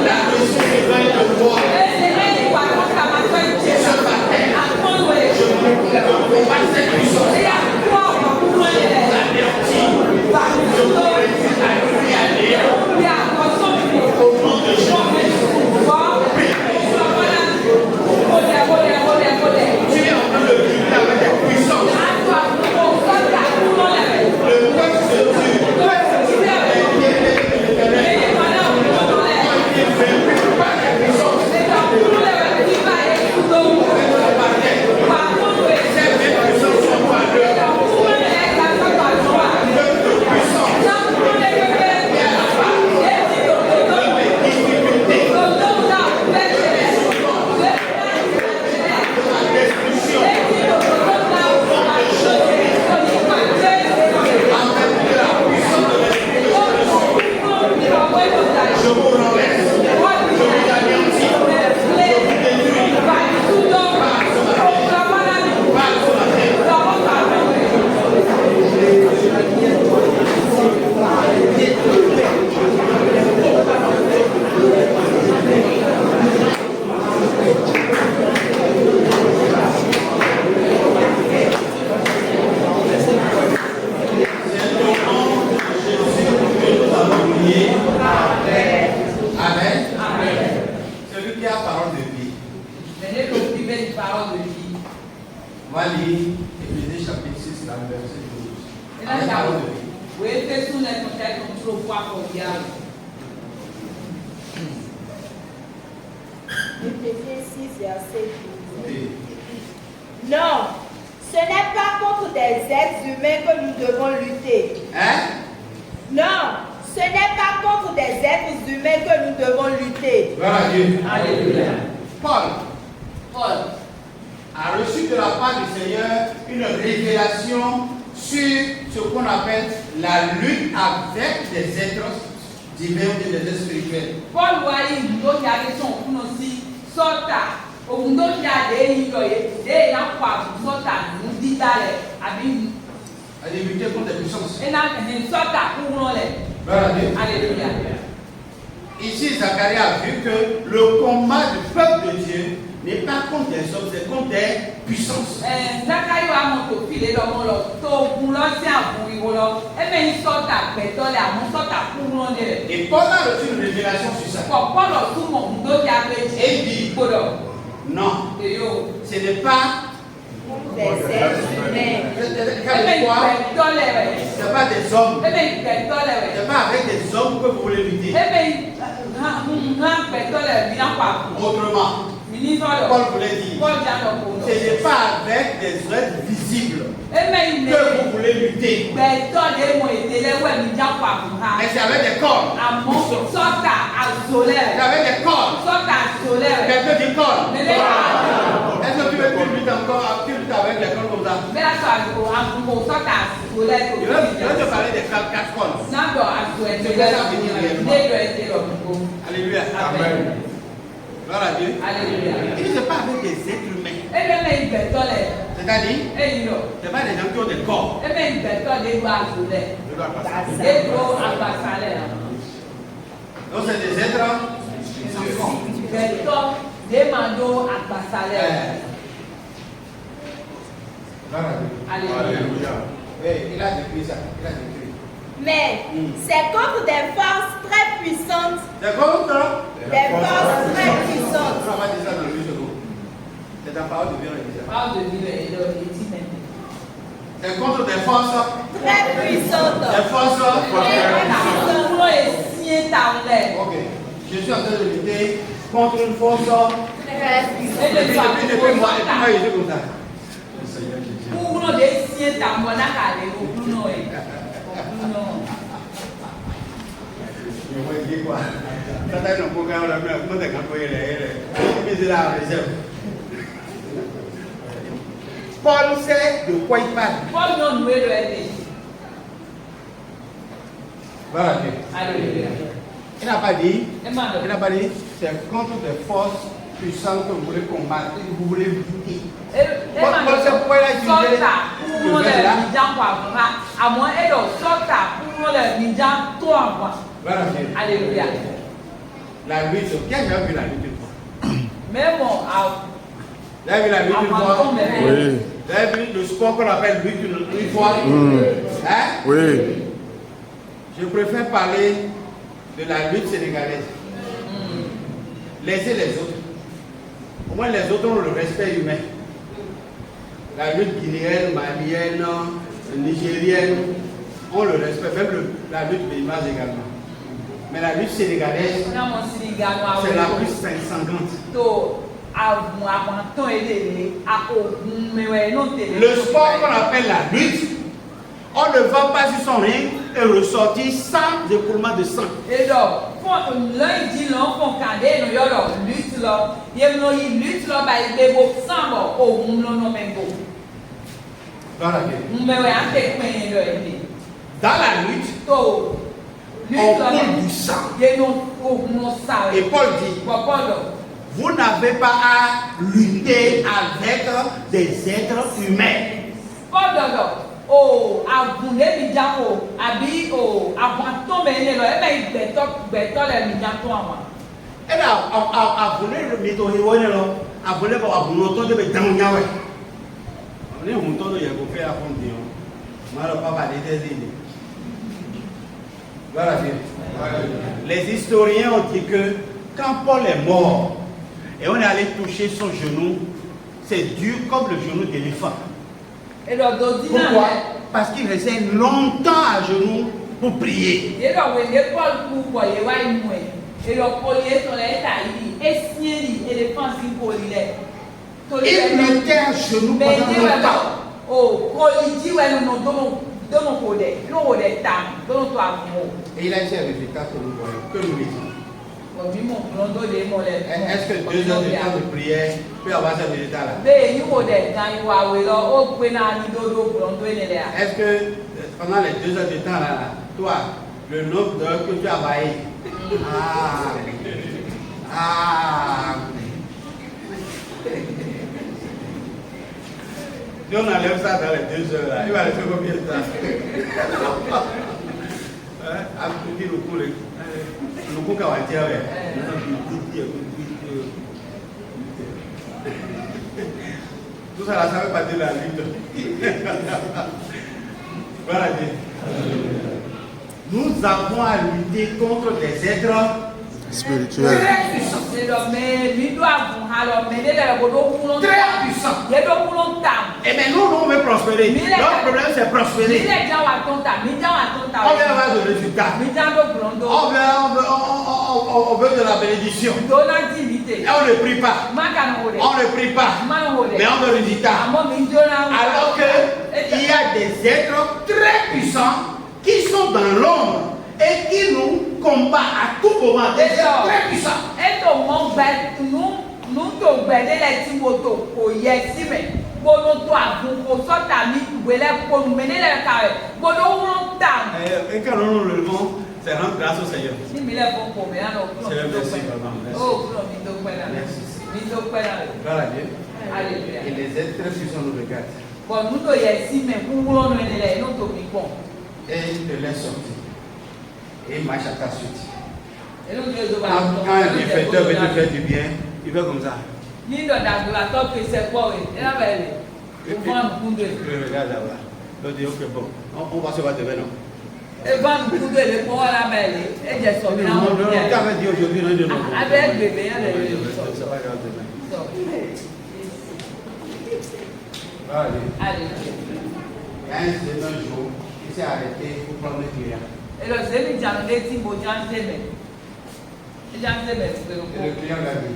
Speaker 1: Là-dessus, je vais te voir. Ce matin, je combat cette puissance. Je vous anéantis.
Speaker 2: parole de vie.
Speaker 1: On va lire Éphésiens chapitre 6, là, verset 12.
Speaker 2: Et là,
Speaker 1: La
Speaker 2: ça
Speaker 1: parole
Speaker 2: va.
Speaker 1: de vie.
Speaker 2: Oui, c'est sous les contextes qu'on trouve pas pour diable.
Speaker 5: Éphésiens 6, verset 12.
Speaker 1: Oui.
Speaker 5: Non, ce n'est pas contre des êtres humains que nous devons lutter.
Speaker 1: Hein?
Speaker 5: Non, ce n'est pas contre des êtres humains que nous devons lutter.
Speaker 1: Gloire à Dieu.
Speaker 2: Alléluia.
Speaker 1: Paul a reçu de la part du Seigneur une révélation sur ce qu'on appelle la lutte avec des êtres divins et des êtres spirituels.
Speaker 2: Paul voit une autre question pour nous aussi. Sorta. Au monde qui a des îles, des gens quoi, sorta, nous dit d'aller. Abi.
Speaker 1: A débuté contre des puissances.
Speaker 2: Et là, une sorta pour nous les.
Speaker 1: Gloire à Dieu.
Speaker 2: Alléluia.
Speaker 1: Ici, Zacharie a vu que le combat du peuple de Dieu n'est pas contre des hommes, c'est contre des puissances.
Speaker 2: Zacharie va monter au filet dans mon lot. Tout pour l'ancien pour y voler. Et bien, il sort à pétole à mon sort à pour nous les.
Speaker 1: Et Paul a reçu une révélation sur ça.
Speaker 2: Pour Paul, tout le monde qui a fait.
Speaker 1: Et il dit, non,
Speaker 2: Et yo.
Speaker 1: ce n'est pas
Speaker 5: Des êtres humains.
Speaker 2: Et
Speaker 1: quoi?
Speaker 2: bien, pétole
Speaker 1: Ce n'est pas des hommes.
Speaker 2: et bien, pétole
Speaker 1: Ce n'est pas avec des hommes que vous voulez lutter.
Speaker 2: et bien, pétole vient pas.
Speaker 1: Autrement,
Speaker 2: Ministre,
Speaker 1: Paul voulait dire,
Speaker 2: Paul vient de pour nous.
Speaker 1: ce n'est pas avec des êtres visibles
Speaker 2: Et bien,
Speaker 1: que vous voulez lutter.
Speaker 2: pétole et moi, il est là, il vient pas pour moi.
Speaker 1: Mais c'est avec des corps.
Speaker 2: À mon sort à
Speaker 1: C'est
Speaker 2: solaire.
Speaker 1: avec des corps.
Speaker 2: Sort à solaire.
Speaker 1: Quelqu'un dit corps.
Speaker 2: Mais les gars,
Speaker 1: Est-ce que tu veux que tu luttes encore, tu luttes avec des corps comme ça?
Speaker 2: mais là, ça va sort à solaire.
Speaker 1: Je vais te parler des quatre corps.
Speaker 2: Nando à solaire.
Speaker 1: Alléluia.
Speaker 3: Amen.
Speaker 1: Gloire à Dieu.
Speaker 2: Alléluia.
Speaker 1: Il ne c'est pas avec des êtres humains.
Speaker 2: Et bien, il pétole.
Speaker 1: C'est-à-dire,
Speaker 2: Et il
Speaker 1: ce n'est pas des gens qui ont des corps.
Speaker 2: et bien, il pétole des doigts à solaire.
Speaker 3: Je dois passer.
Speaker 2: Des doigts à passer.
Speaker 1: Donc c'est des êtres sans
Speaker 2: Pétole des manteaux à passer.
Speaker 1: Gloire à Dieu.
Speaker 2: Alléluia.
Speaker 3: Alléluia.
Speaker 1: Oui, il a décrit ça. Il a décrit.
Speaker 5: Mais c'est contre des forces très puissantes.
Speaker 1: C'est comme ça.
Speaker 5: Des forces très puissantes.
Speaker 1: On va dire ça dans 8 secondes. C'est ta parole de Dieu. on dit ça.
Speaker 2: Parle de vie et de dit maintenant.
Speaker 1: C'est contre des forces.
Speaker 5: Très puissantes.
Speaker 1: Des forces.
Speaker 2: Pour les signes tardaient.
Speaker 1: Ok. Je suis en train de lutter contre une force.
Speaker 5: Très puissantes.
Speaker 2: Et le soir,
Speaker 1: Depuis moi, je suis comme ça.
Speaker 2: pour nous des signes tardaient. Pour nous,
Speaker 1: Je vais dire quoi? Ça t'a un programme là, mais comment t'es campé là? Paul sait de quoi il parle.
Speaker 2: Paul nous nous est aidé.
Speaker 1: Voilà.
Speaker 2: Alléluia.
Speaker 1: Il n'a pas dit.
Speaker 2: Et maintenant,
Speaker 1: Il n'a pas dit. C'est contre des forces puissantes que vous voulez combattre, que vous voulez lutter. Paul sait pourquoi il a utilisé
Speaker 2: pour nous les gens à moins et donc sorta pour nous les gens toi moi.
Speaker 1: Voilà.
Speaker 2: Alléluia.
Speaker 1: La lutte. Qui a déjà vu la lutte une fois?
Speaker 2: Même à
Speaker 1: Vous avez vu la lutte une fois?
Speaker 6: Oui,
Speaker 1: Vous avez vu le sport qu'on appelle lutte une fois? Hein?
Speaker 6: oui.
Speaker 1: Je préfère parler de la lutte sénégalaise. Laissez les autres. Au moins les autres ont le respect humain. La lutte guinéenne, malienne, nigérienne ont le respect, même la lutte béninoise également. Mais la lutte sénégalaise, c'est la plus sanglante. Le sport qu'on appelle la lutte, on ne va pas sur son ring et ressortir sans écoulement de sang.
Speaker 2: Et donc, là, il dit non, on cadre, nous y a lutte là, il y a une lutte là, il y a beaucoup de sang, oh, nous n'en même pas.
Speaker 1: Dans la lutte.
Speaker 2: Nous me voyons un peu de
Speaker 1: Dans la lutte, on coule du sang. Et Paul dit, vous n'avez pas à lutter avec des êtres humains.
Speaker 2: Oh, abunde mi jako, abi oh, abuanto me ne lo, ebe beto le mi jako ama.
Speaker 1: Et là, abonner le mytho, il va là, abonner pour abonner autant de temps nyawe. On est un montant de yako fait à fond dion. Moi le papa des idées. Voilà. Les historiens ont dit que quand Paul est mort et on est allé toucher son genou, c'est dur comme le genou d'éléphant.
Speaker 2: Et le dodi na
Speaker 1: Pourquoi?
Speaker 2: le.
Speaker 1: Parce qu'il restait longtemps à genoux pour prier.
Speaker 2: Et le wele Paul ku bo ye wa imwe. Et le collier sur les taillis et sieni éléphant si collier.
Speaker 1: Il mettait à genoux
Speaker 2: Mais
Speaker 1: pendant
Speaker 2: dis
Speaker 1: longtemps.
Speaker 2: oh, collier dit ouais non dono code. Non code tam, dono to amo.
Speaker 1: Et il a dit un résultat que nous voyons, que nous lisons. Est-ce que 2 heures de temps de prière peut avoir ce résultat-là? Est-ce que pendant les 2 heures de temps là, toi, le nombre d'heures que tu as baillé? Si on enlève ça dans les 2 heures là, il va rester combien de temps? Tout ça là, ça veut pas dire la lutte. Voilà Dieu. Nous avons à lutter contre des êtres
Speaker 3: Spirituel.
Speaker 1: très puissants. Très puissants. Et mais nous, on veut prospérer. Notre problème, c'est prospérer. On veut avoir des résultats. On veut de la bénédiction. Et on ne prie pas. On ne prie pas. Mais on veut le résultat. Alors qu'il y a des êtres très puissants qui sont dans l'ombre et qui nous combattent à tout moment. Des êtres très puissants. Et quand nous nous levons, c'est rendre grâce au Seigneur. C'est le merci, papa. Merci. Gloire à Dieu. Et les êtres très puissants nous regardent. Et ils te laissent sortir. Et ils marchent à ta suite. Quand un bienfaiteur veut te faire du bien, il fait comme ça. Il regarde là-bas. Il dit, ok, bon, on va se voir demain, non? Non, quand on dit aujourd'hui, non, non. Ça va grave demain. Allez. Il y a un jour, il s'est arrêté pour prendre le client. Et le client l'a dit.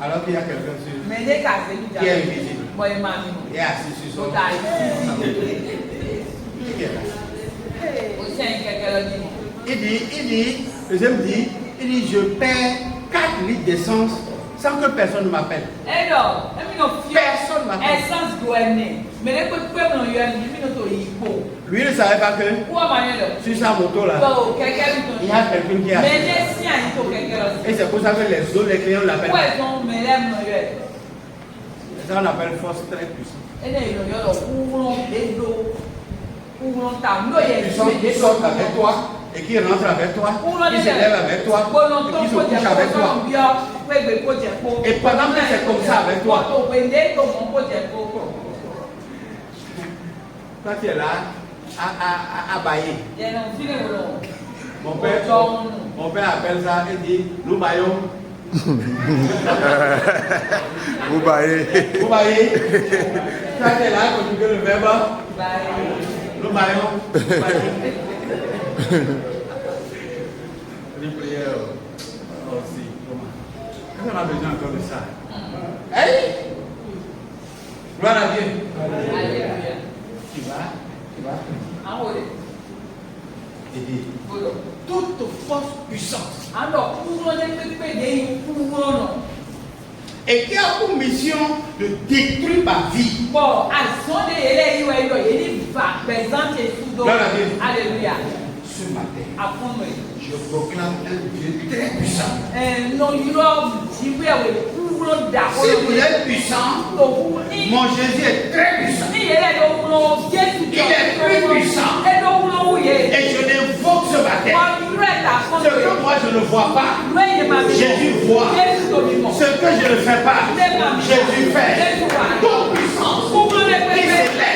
Speaker 1: Alors qu'il y a quelqu'un qui est invisible. Il est assis sur son il dit, le deuxième dit, je perds 4 litres d'essence sans que personne ne m'appelle. Personne ne m'appelle. Lui ne savait pas que sur sa moto là, il y a quelqu'un qui est assis. Et c'est pour ça que les autres, les clients l'appellent. Ça on appelle force très puissante. Ils sortent avec toi et qui rentrent avec toi, qui se lèvent avec toi, et qui se couchent avec toi. Et pendant que c'est comme ça avec toi, quand tu es là, à bailler. Mon père appelle ça et dit, nous baillons.
Speaker 3: Vous baillez.
Speaker 1: Vous baillez. Quand tu es là, quand tu veux le verbe, nous baillons. Une prière aussi. Est-ce qu'on a besoin encore de ça? Hey! Gloire à Dieu. Tu vas. Et dit, toute force puissante. Et qui a pour mission de détruire ma vie. Gloire à Dieu.
Speaker 2: Alléluia.
Speaker 1: Ce matin, je proclame un Dieu très puissant. Si vous êtes puissant, mon Jésus est très puissant. Il est plus puissant. Et je l'invoque ce matin. Ce que moi je ne vois pas, Jésus voit. Ce que je ne fais pas, Jésus fait. Toute puissance qui s'élève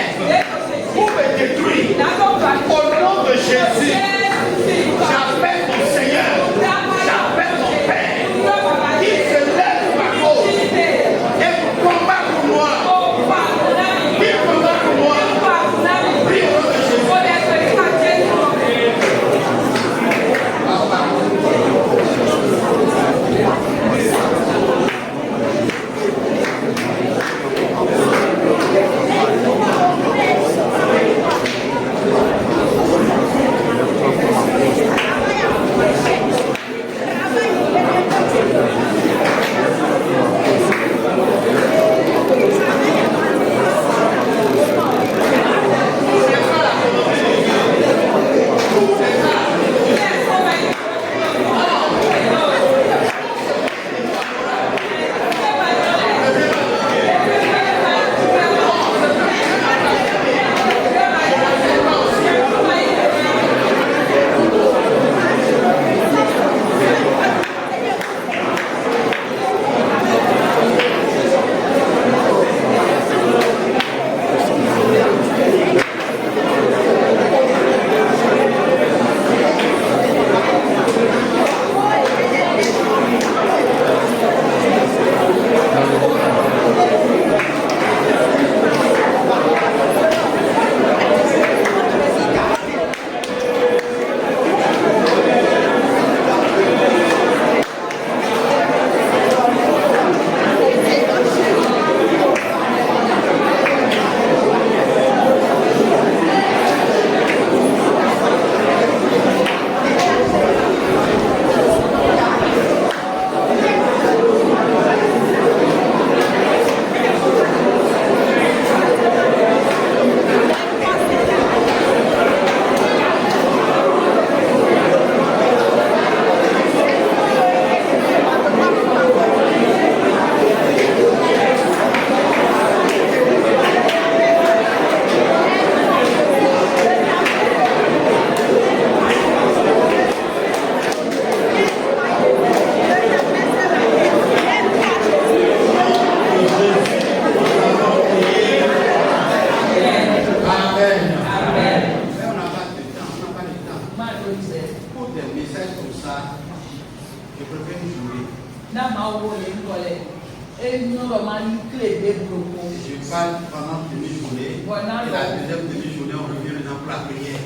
Speaker 1: Amen.
Speaker 2: Amen.
Speaker 1: Mais on n'a pas de temps, on n'a pas de temps. Pour des messages comme ça, je préfère jouer. Je parle pendant une demi-journée. Et la deuxième demi-journée, on revient maintenant pour la prière.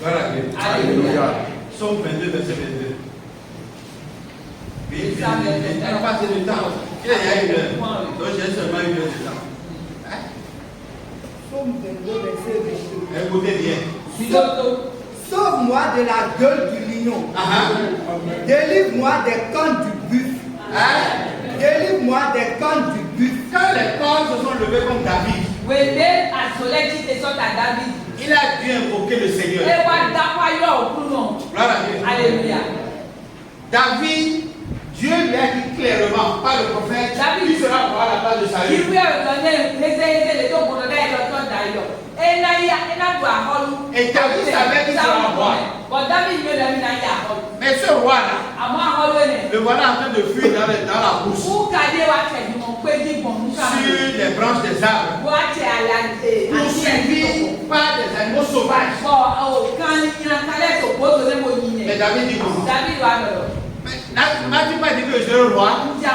Speaker 1: Voilà.
Speaker 2: Alléluia.
Speaker 1: Somme 22, verset 22. Oui, on n'a pas assez de temps. Il y a une heure. Donc j'ai seulement une heure de temps.
Speaker 6: Somme 22, verset 22.
Speaker 1: Écoutez bien.
Speaker 6: Sauve-moi de la gueule du lion. Délivre-moi des cornes du buffle. Délivre-moi des cornes du buffle.
Speaker 1: Quand les cornes se sont levées comme David, il a dû invoquer le Seigneur. Gloire à Dieu.
Speaker 2: Alléluia.
Speaker 1: David, Dieu lui a dit clairement par le prophète qui sera roi à la place de Saül. Et David savait qu'il sera roi. Mais ce roi-là, le voilà en train de fuir dans la brousse, sur les branches des arbres, poursuivi par des animaux sauvages. Mais David dit comment? N'as-tu pas dit que je serai roi? Tu as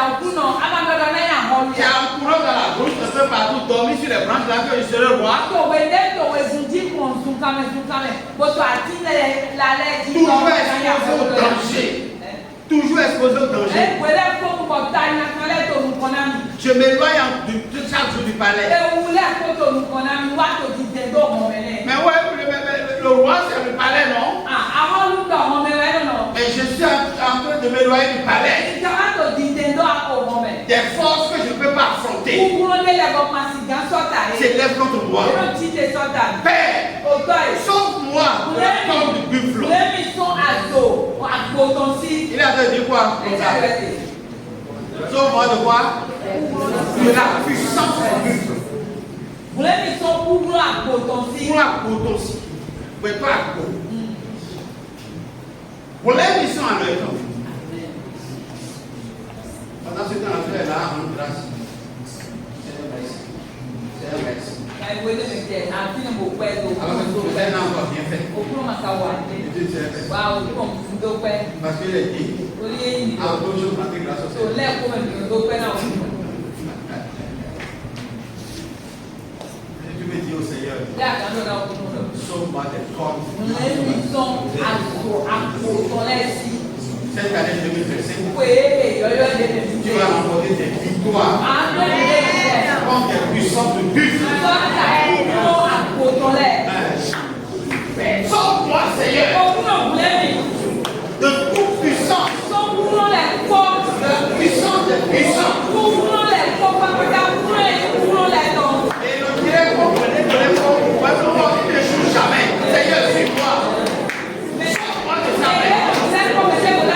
Speaker 1: un courant dans la brousse, un peu partout, dormi sur les branches là que je serai roi. Toujours exposé au danger. Je m'éloigne chaque jour du palais. Mais ouais, le roi c'est le palais, non? Et je suis en train de m'éloigner du palais. Des forces que je ne peux pas affronter s'élèvent contre moi. Père, sauve-moi de la corne du buffle. Il a dit quoi? Sauve-moi de quoi? De la puissance du buffle. Pour la potency. Mais pas à quoi. Pour les missions à l'œil. Pendant ce temps, la frère est là, en grâce. C'est un merci. C'est un merci. Alors que vous avez encore bien fait. Parce qu'il est dit. À d'autres choses, pratiquer grâce au Seigneur. Tu me dis au Seigneur, sauve-moi des cornes. Cette année 2025, tu vas remporter des victoires comme des puissances de buffle. Sauve-moi, Seigneur, de toute puissance, de puissance des puissances. Et le direct pour prenez de l'effort, parce qu'on ne joue jamais. Seigneur, suis-moi. Sauve-moi de sa main. Sauve-moi de sa main.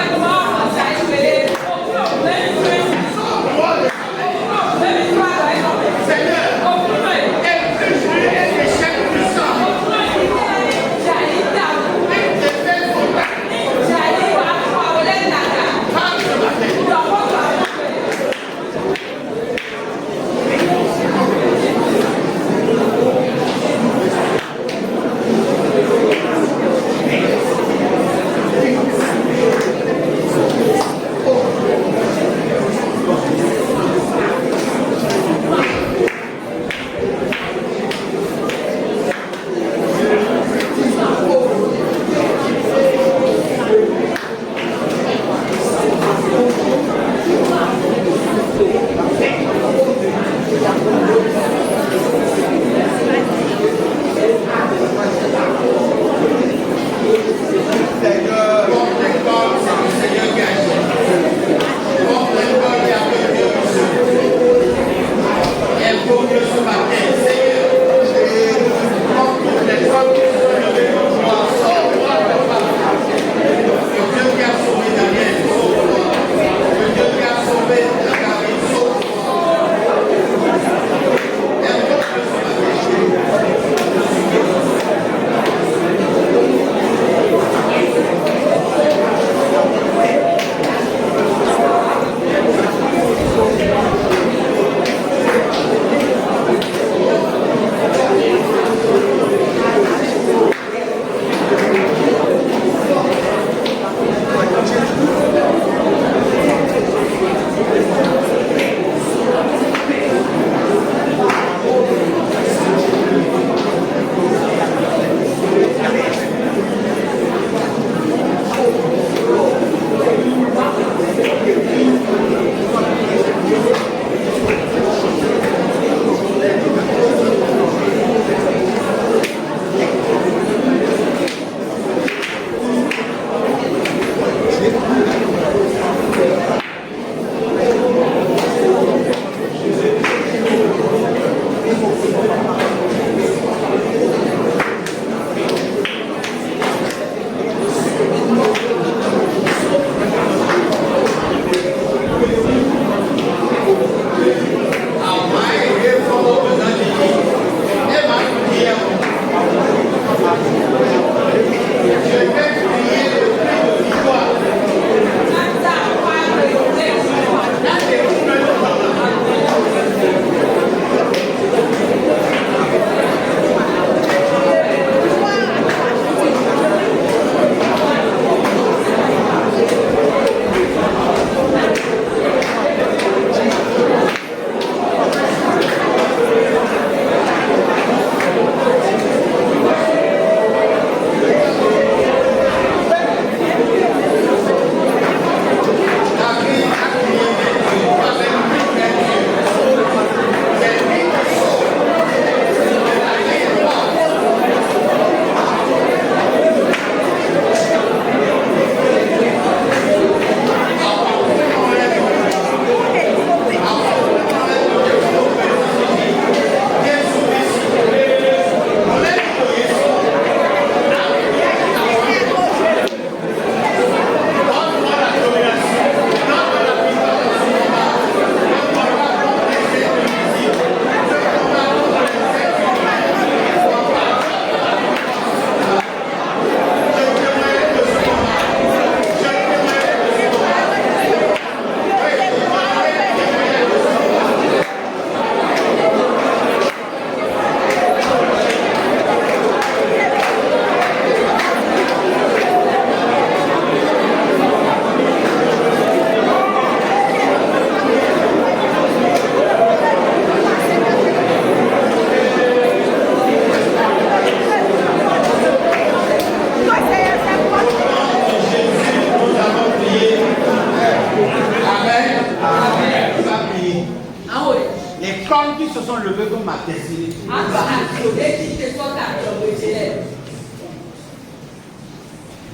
Speaker 1: Les cornes qui se sont levées contre ma destinée.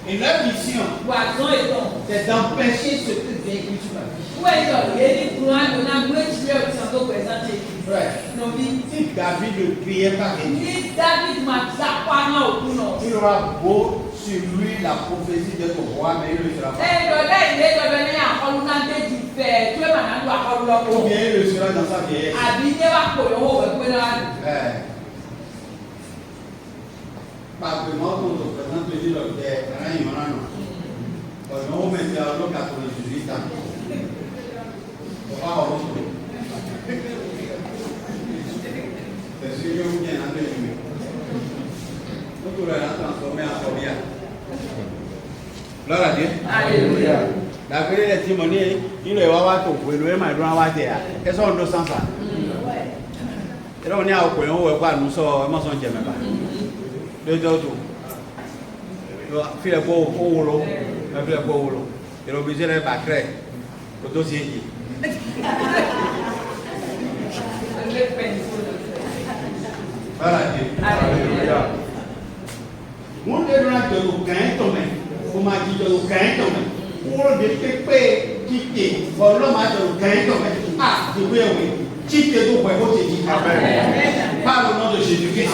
Speaker 1: Et leur mission, c'est d'empêcher ce que véhicule sur ma vie. Si David ne priait pas Dieu, il aura beau sur lui la prophétie d'être roi, mais il ne le sera pas. Ou bien il le sera dans sa vieillesse. Pas vraiment qu'on te présente le dire que on met à 98 ans. C'est sûr que vous bien entendu. Nous la transformer en Fobia. Gloire à Dieu.
Speaker 2: Alléluia.
Speaker 1: D'après les témoignages, il est à tout pour le même endroit. Qu'est-ce qu'on doit sans ça? Et là, on est à Okoyon, on va nous sortir, on s'en tient même pas. Deux autres. Il a beau au rouleau, il a beau au rouleau. Il a obligé de battre le dossier. Voilà. Mon Dieu, nous avons de l'aucun domaine. Vous m'avez dit de l'aucun domaine. Pour le pépé, quitter, pour l'homme de l'aucun domaine. Ah, je veux oui. Quitter tout pour votre dit. Amen. Par le nom de Jésus-Christ.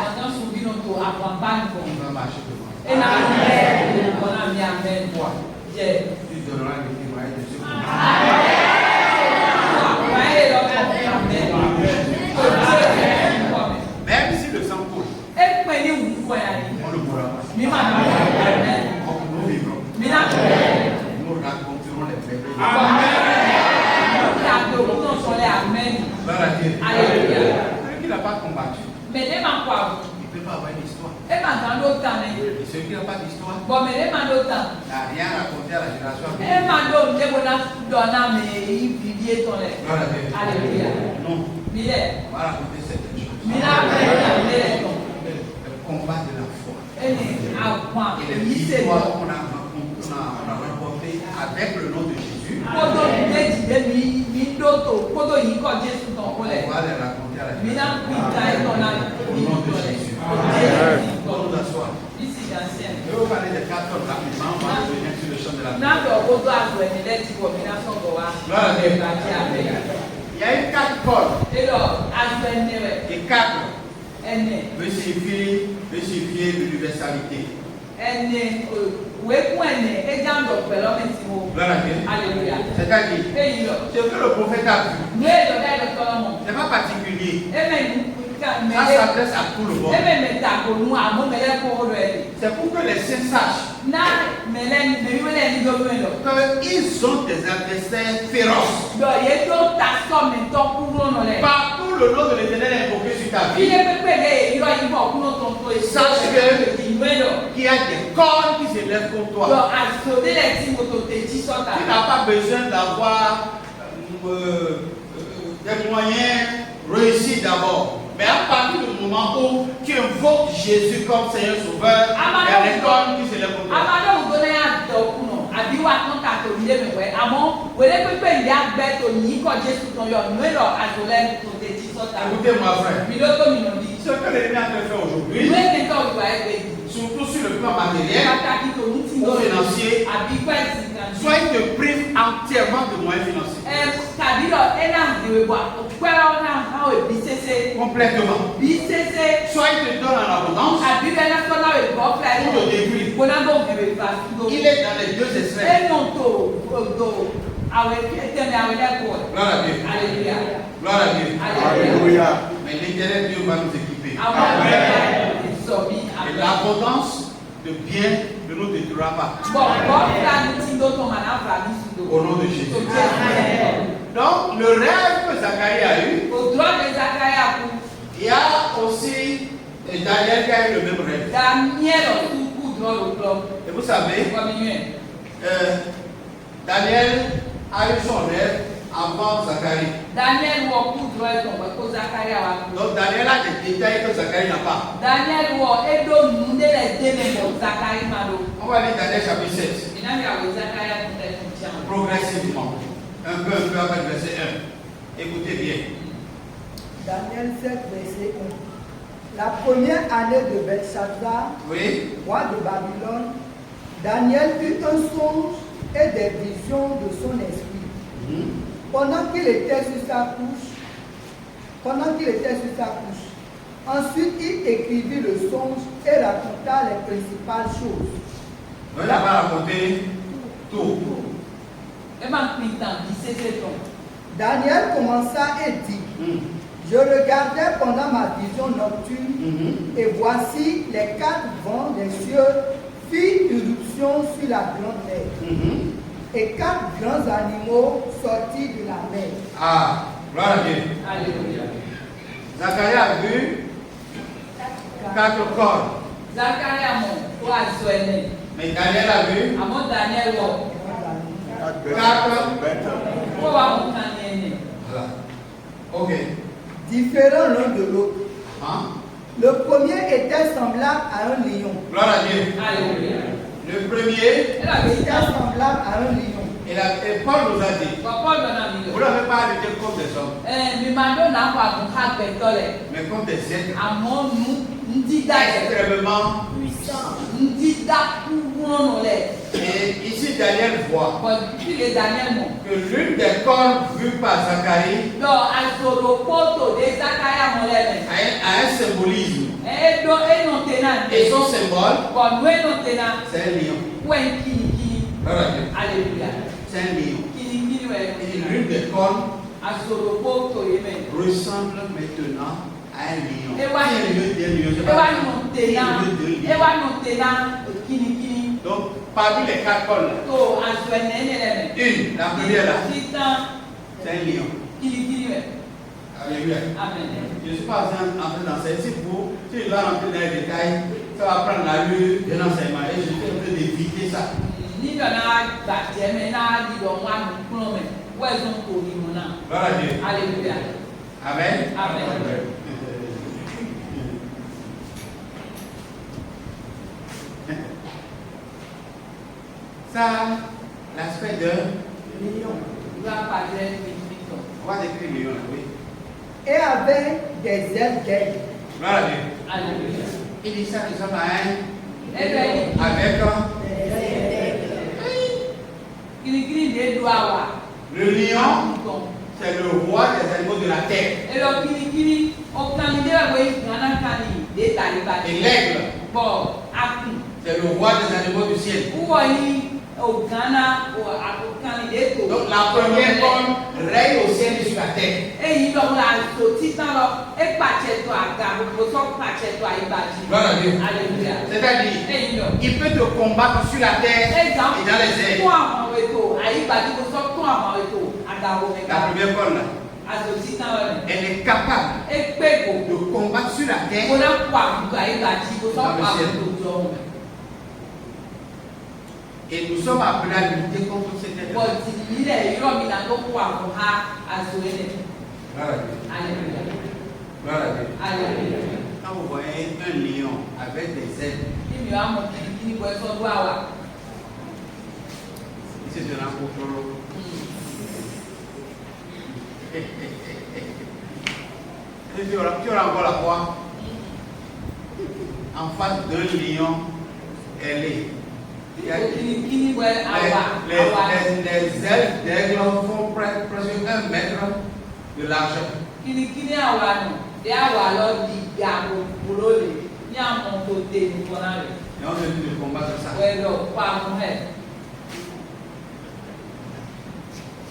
Speaker 2: abondance ou bien on accompagne
Speaker 1: Il
Speaker 2: comme.
Speaker 1: va marcher devant.
Speaker 2: Et n'a amen, on a mis amen.
Speaker 1: Toi,
Speaker 2: J'ai.
Speaker 1: tu donneras le témoignage de ce qu'on a. Même si le sang coule, on le boira pas. Nous vivrons. Nous raconterons les faits. Voilà Dieu. Celui qui n'a pas combattu, il ne peut pas avoir d'histoire. Et celui qui n'a pas d'histoire, n'a rien raconté à la génération. Voilà Dieu. Non, on va raconter certaines choses. Le combat de la foi. Et les victoires qu'on a remportées avec le nom de Jésus, on va les raconter à la génération. Au nom de Jésus. On va nous asseoir. Je vais vous parler des 4 hommes rapidement. On va revenir sur le champ de la vie. Il y a eu 4 cordes. Et 4 veut signifier l'universalité.
Speaker 2: Alléluia.
Speaker 1: C'est-à-dire, ce que le prophète a vu, c'est pas particulier. Ça s'adresse à tout le monde. C'est pour que les saints sachent qu'ils ont des adversaires féroces. Partout le nom de l'Éternel est invoqué sur ta vie. Sache qu'il y a des corps qui se lèvent contre toi. Tu n'as pas besoin d'avoir des moyens réussis d'abord. Mais à partir du moment où tu invoques Jésus comme Seigneur Sauveur, il y a des corps qui se lèvent contre toi. Écoutez-moi, frère. Ce que l'ennemi a fait aujourd'hui, surtout sur le plan matériel ou financier, soit il te prive entièrement de moyens financiers. Complètement. Soit il te donne en abondance ou te détruit. Il est dans les deux extrêmes. Gloire à Dieu.
Speaker 2: Alléluia.
Speaker 1: Gloire à Dieu.
Speaker 3: Alléluia.
Speaker 1: Mais l'Éternel Dieu va nous équiper. Et l'abondance de biens ne nous détruira pas. Au nom de Jésus. Donc, le rêve que Zacharie a eu, il y a aussi Daniel qui a eu le même rêve. Et vous savez, Daniel a eu son rêve avant Zacharie. Donc Daniel a des détails que Zacharie n'a pas. On va lire Daniel chapitre 7. Progressivement. Un peu avec verset 1. Écoutez bien.
Speaker 6: Daniel 7, verset 1. La première année de Belshazzar,
Speaker 1: Oui.
Speaker 6: roi de Babylone, Daniel eut un songe et des visions de son esprit. Pendant qu'il était sur sa couche, ensuite il écrivit le songe et raconta les principales choses.
Speaker 1: On va raconter tout.
Speaker 6: Daniel commença et dit, je regardais pendant ma vision nocturne, et voici les 4 vents des cieux firent irruption sur la grande mer. Et 4 grands animaux sortis de la mer.
Speaker 1: Ah, gloire à Dieu.
Speaker 2: Alléluia.
Speaker 1: Zacharie a vu 4 corps. Mais Daniel a vu 4. Voilà. Ok.
Speaker 6: Différents l'un de l'autre.
Speaker 1: Hein?
Speaker 6: Le premier était semblable à un lion.
Speaker 1: Gloire à Dieu.
Speaker 2: Alléluia.
Speaker 1: Le premier,
Speaker 6: Était semblable à un lion.
Speaker 1: et Paul nous a dit, vous n'avez pas arrêté comme des hommes, mais comme des êtres extrêmement puissants. Et ici Daniel voit que l'une des cornes vues par Zacharie a un symbolisme.
Speaker 2: Et
Speaker 1: son symbole, c'est un lion.
Speaker 2: Alléluia.
Speaker 1: C'est un lion. Et l'une des cornes ressemble maintenant à un lion. Donc, parmi les 4 cornes, la première là, c'est un lion. Alléluia.
Speaker 2: Amen.
Speaker 1: Je ne suis pas en train d'enseigner. Si je dois rentrer dans les détails, ça va prendre l'allure de l'enseignement. Et je vais un peu d'éviter ça. Gloire à Dieu.
Speaker 2: Alléluia.
Speaker 1: Amen.
Speaker 2: Amen.
Speaker 1: Ça, l'aspect de lion. On va décrire le lion, oui.
Speaker 6: Et avec des ailes d'aigle.
Speaker 1: Gloire à Dieu.
Speaker 2: Alléluia.
Speaker 1: Il dit ça ressemble à un
Speaker 2: Eh bien,
Speaker 1: avec le lion, c'est le roi des animaux de la terre. Et l'aigle, c'est le roi des animaux du ciel. Donc la première corne règne au ciel et sur la terre. Gloire à Dieu. C'est-à-dire, il peut te combattre sur la terre et dans les airs. La première corne là, elle est capable de combattre sur la terre. Et nous sommes appelés à lutter contre cette terre. Gloire à Dieu. Gloire à Dieu. Quand vous voyez un lion avec des ailes, c'est de l'encontre. Tu auras encore la foi. En face d'un lion, elle est. Les ailes d'aigle font presque 1 mètre de largeur. Et on veut de combattre ça.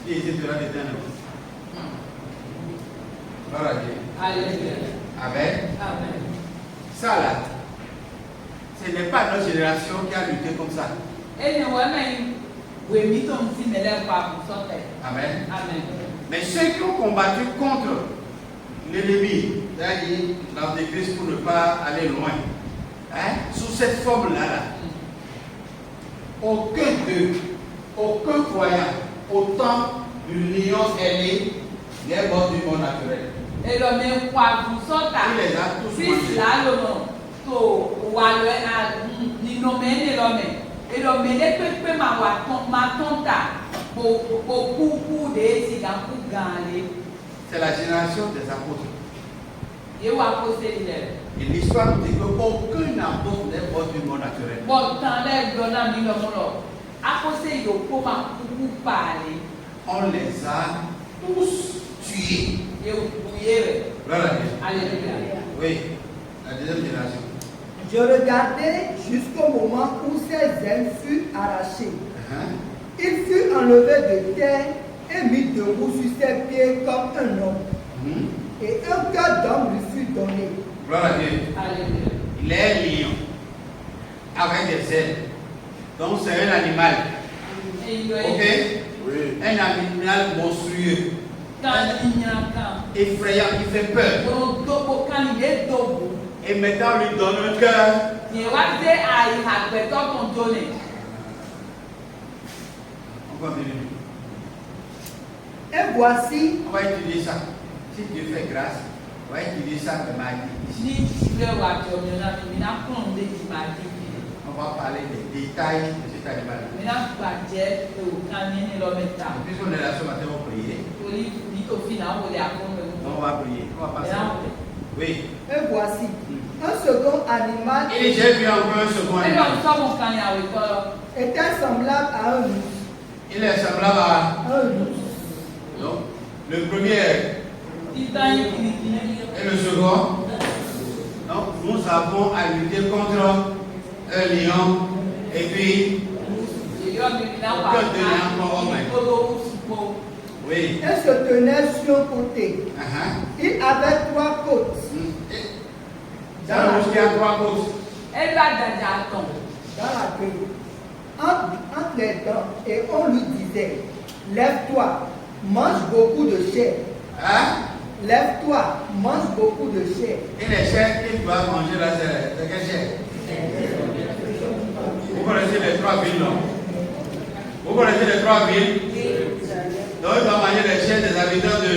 Speaker 1: Et c'est de la détente. Gloire à Dieu. Amen. Ça là, ce n'est pas notre génération qui a lutté comme ça. Amen. Mais ceux qui ont combattu contre l'ennemi, c'est-à-dire l'antéchrist pour ne pas aller loin, hein, sous cette forme-là, aucun croyant, autant du lion ailé, les bords du monde naturel. Il les a tous c'est la génération des apôtres. Et l'histoire nous dit qu'aucun apôtre n'est mort du monde naturel. On les a tous tués. Gloire à Dieu. Oui, la deuxième génération.
Speaker 6: Je regardais jusqu'au moment où ses ailes furent arrachées. Il fut enlevé de terre et mis debout sur ses pieds comme un homme. Et un cœur d'homme lui fut donné.
Speaker 1: Gloire à Dieu. Il est un lion avec des ailes. Donc c'est un animal. Ok? Oui. Un animal monstrueux. Effrayant, qui fait peur. Et maintenant on lui donne un cœur. On continue.
Speaker 6: Et voici,
Speaker 1: on va étudier ça. Si Dieu fait grâce, on va étudier ça de mardi. On va parler des détails de cet animal. Puisqu'on est là ce matin, on va prier. On va prier. On va passer. Oui.
Speaker 6: Et voici, un second animal.
Speaker 1: Et j'ai vu encore un second animal.
Speaker 6: Était semblable à un ours.
Speaker 1: Il est semblable à
Speaker 6: un ours.
Speaker 1: Donc, le premier et le second. Non. nous avons à lutter contre un lion et puis oui.
Speaker 6: Il se tenait sur un côté. Il avait 3 côtes.
Speaker 1: Dans la trois côtes.
Speaker 2: Elle va dans
Speaker 6: la queue. Entre les dents, et on lui disait, lève-toi, mange beaucoup de chair. Lève-toi, mange beaucoup de chair.
Speaker 1: Et les chairs qu'il doit manger là, c'est quelle chair? Vous connaissez les 3 villes, non? Vous connaissez les 3 villes? Donc il doit manger les chairs des habitants de...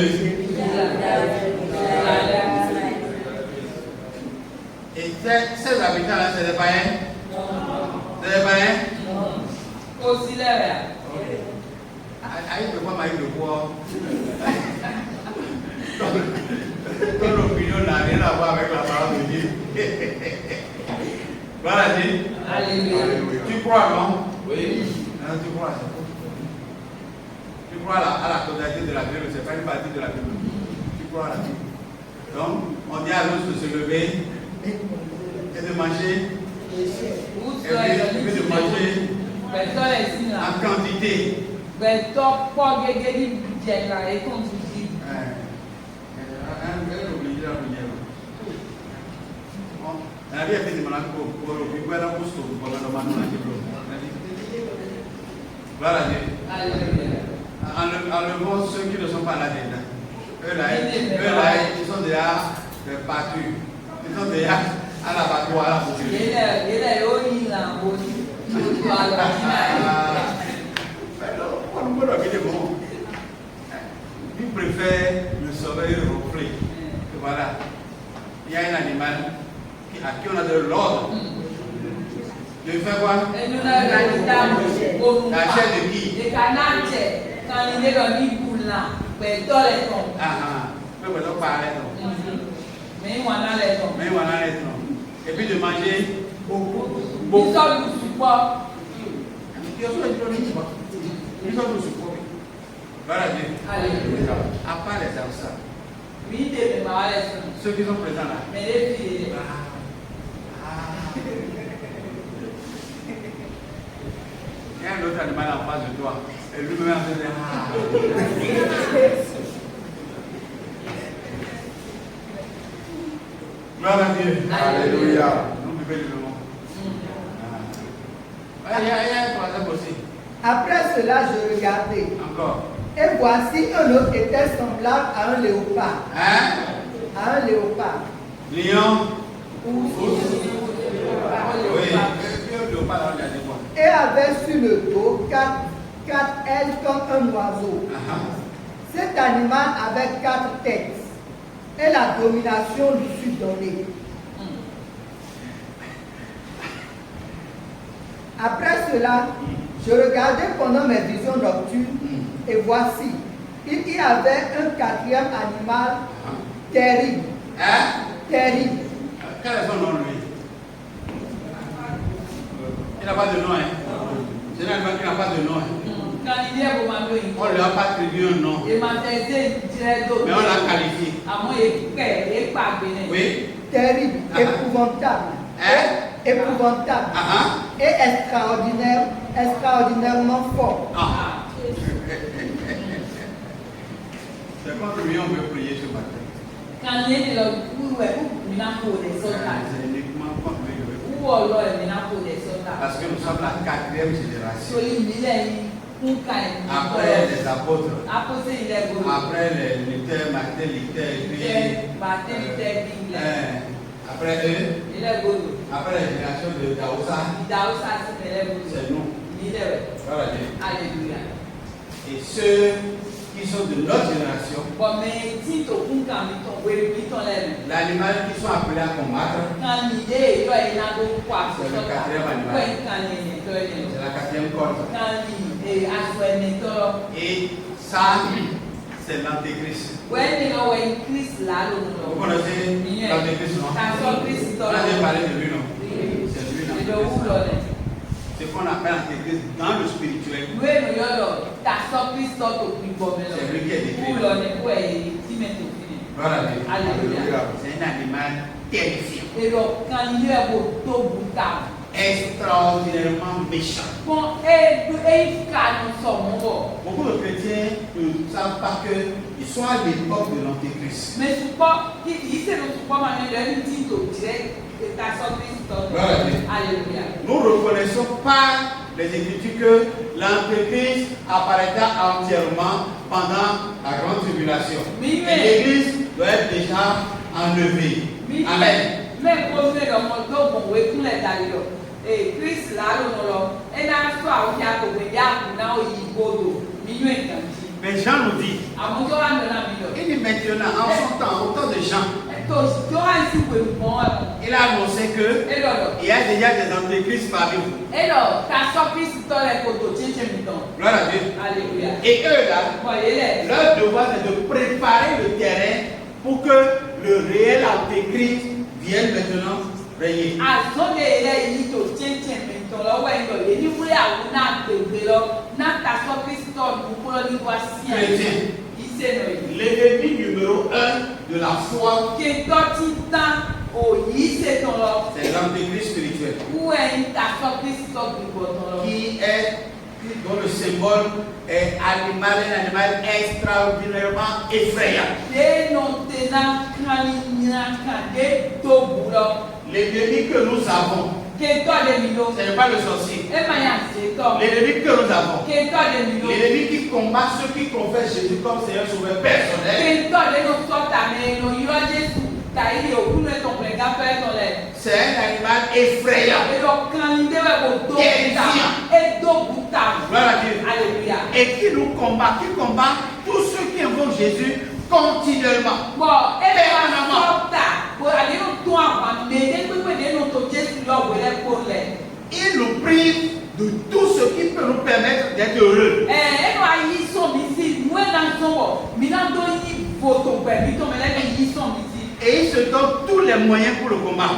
Speaker 1: Et ces habitants-là, c'est des païens? C'est des païens?
Speaker 2: Aussi là.
Speaker 1: Aïe, pourquoi m'a eu le poids? Ton opinion n'a rien à voir avec la parole de Dieu. Voilà, dit.
Speaker 2: Alléluia.
Speaker 1: Tu crois, non?
Speaker 2: Oui.
Speaker 1: Non, tu crois, c'est faux. Tu crois à la totalité de la Bible, c'est pas une partie de la Bible. Tu crois à la Bible. Donc, on dit à l'autre de se lever et de manger. Et puis de manger en quantité. Voilà. Enlevons ceux qui ne sont pas là dedans. Eux là, ils sont déjà battus. Ils sont déjà à l'abattoir, à la boucherie. Il préfère le sauver et le ronfler. Voilà. Il y a un animal à qui on a de l'ordre. De faire quoi? La chair de qui? Et puis de manger beaucoup. Voilà, à part les Hausa, ceux qui sont présents là. Il y a un autre animal en face de toi. Et lui-même dit gloire à Dieu.
Speaker 3: Alléluia.
Speaker 1: Nous buvons le nom. Il y a un troisième aussi.
Speaker 6: Après cela, je regardais.
Speaker 1: Encore.
Speaker 6: Et voici un autre était semblable à un léopard. À un léopard.
Speaker 1: Lion.
Speaker 6: Oui. Et avait sur le dos 4 ailes comme un oiseau. Cet animal avait 4 têtes. Et la domination lui fut donnée. Après cela, je regardais pendant mes visions nocturnes, et voici, il y avait un 4e animal terrible. Terrible.
Speaker 1: Quel est son nom, lui? Il n'a pas de nom, hein? C'est un animal qui n'a pas de nom, hein? On ne lui a pas attribué un nom. Mais on l'a qualifié. Oui.
Speaker 6: Terrible, épouvantable. Épouvantable. Et extraordinaire, extraordinairement fort.
Speaker 1: C'est contre lui on veut prier ce matin. C'est uniquement contre lui je veux prier. Parce que nous sommes la 4e génération. Après les apôtres. Après les Luther, Martin Luther, et puis après eux. Après la génération de Daoussa. C'est nous. Voilà.
Speaker 2: Alléluia.
Speaker 1: Et ceux qui sont de notre génération, l'animal qui sont appelés à combattre, c'est le 4e animal. C'est la 4e corde. Et ça, c'est l'antéchrist. Vous connaissez l'antéchrist, non? On a déjà parlé de lui, non? C'est lui l'antéchrist. C'est ce qu'on appelle l'antéchrist dans le spirituel. C'est lui qui est décrit. Voilà. C'est un animal terrifiant.
Speaker 2: Et donc, quand il y a beaucoup de
Speaker 1: extraordinairement méchant.
Speaker 2: bon, et quand nous sommes
Speaker 1: Beaucoup de chrétiens ne savent pas qu'ils sont à l'époque de l'Antéchrist.
Speaker 2: mais c'est pas, il s'est pas manière de dire au direct que ta sortie Alléluia.
Speaker 1: Nous ne reconnaissons pas les Écritures que l'Antéchrist apparaîtra entièrement pendant la grande tribulation. Et l'Église doit être déjà enlevée. Amen.
Speaker 2: Mais pour nous, on va tous les talents. Et Christ là, on a soit au cas où il y a
Speaker 1: Mais Jean nous dit, il est maintenant, en son temps, au temps de Jean, il a annoncé que il y a déjà des antéchrists parmi vous. Gloire à Dieu.
Speaker 2: Alléluia.
Speaker 1: Et eux là, leur devoir est de préparer le terrain pour que le réel antéchrist vienne maintenant régner. L'ennemi numéro 1 de la foi, c'est l'antéchrist spirituel, dont le symbole est animal, un animal extraordinairement effrayant. L'ennemi que nous avons, ce n'est pas le sorcier. L'ennemi que nous avons, l'ennemi qui combat ceux qui confessent Jésus comme Seigneur Sauveur personnel, c'est un animal effrayant. Gloire à Dieu.
Speaker 2: Alléluia.
Speaker 1: Et qui nous combat, tous ceux qui invoquent Jésus continuellement. Il nous prive de tout ce qui peut nous permettre d'être heureux. Et il se donne tous les moyens pour le combat.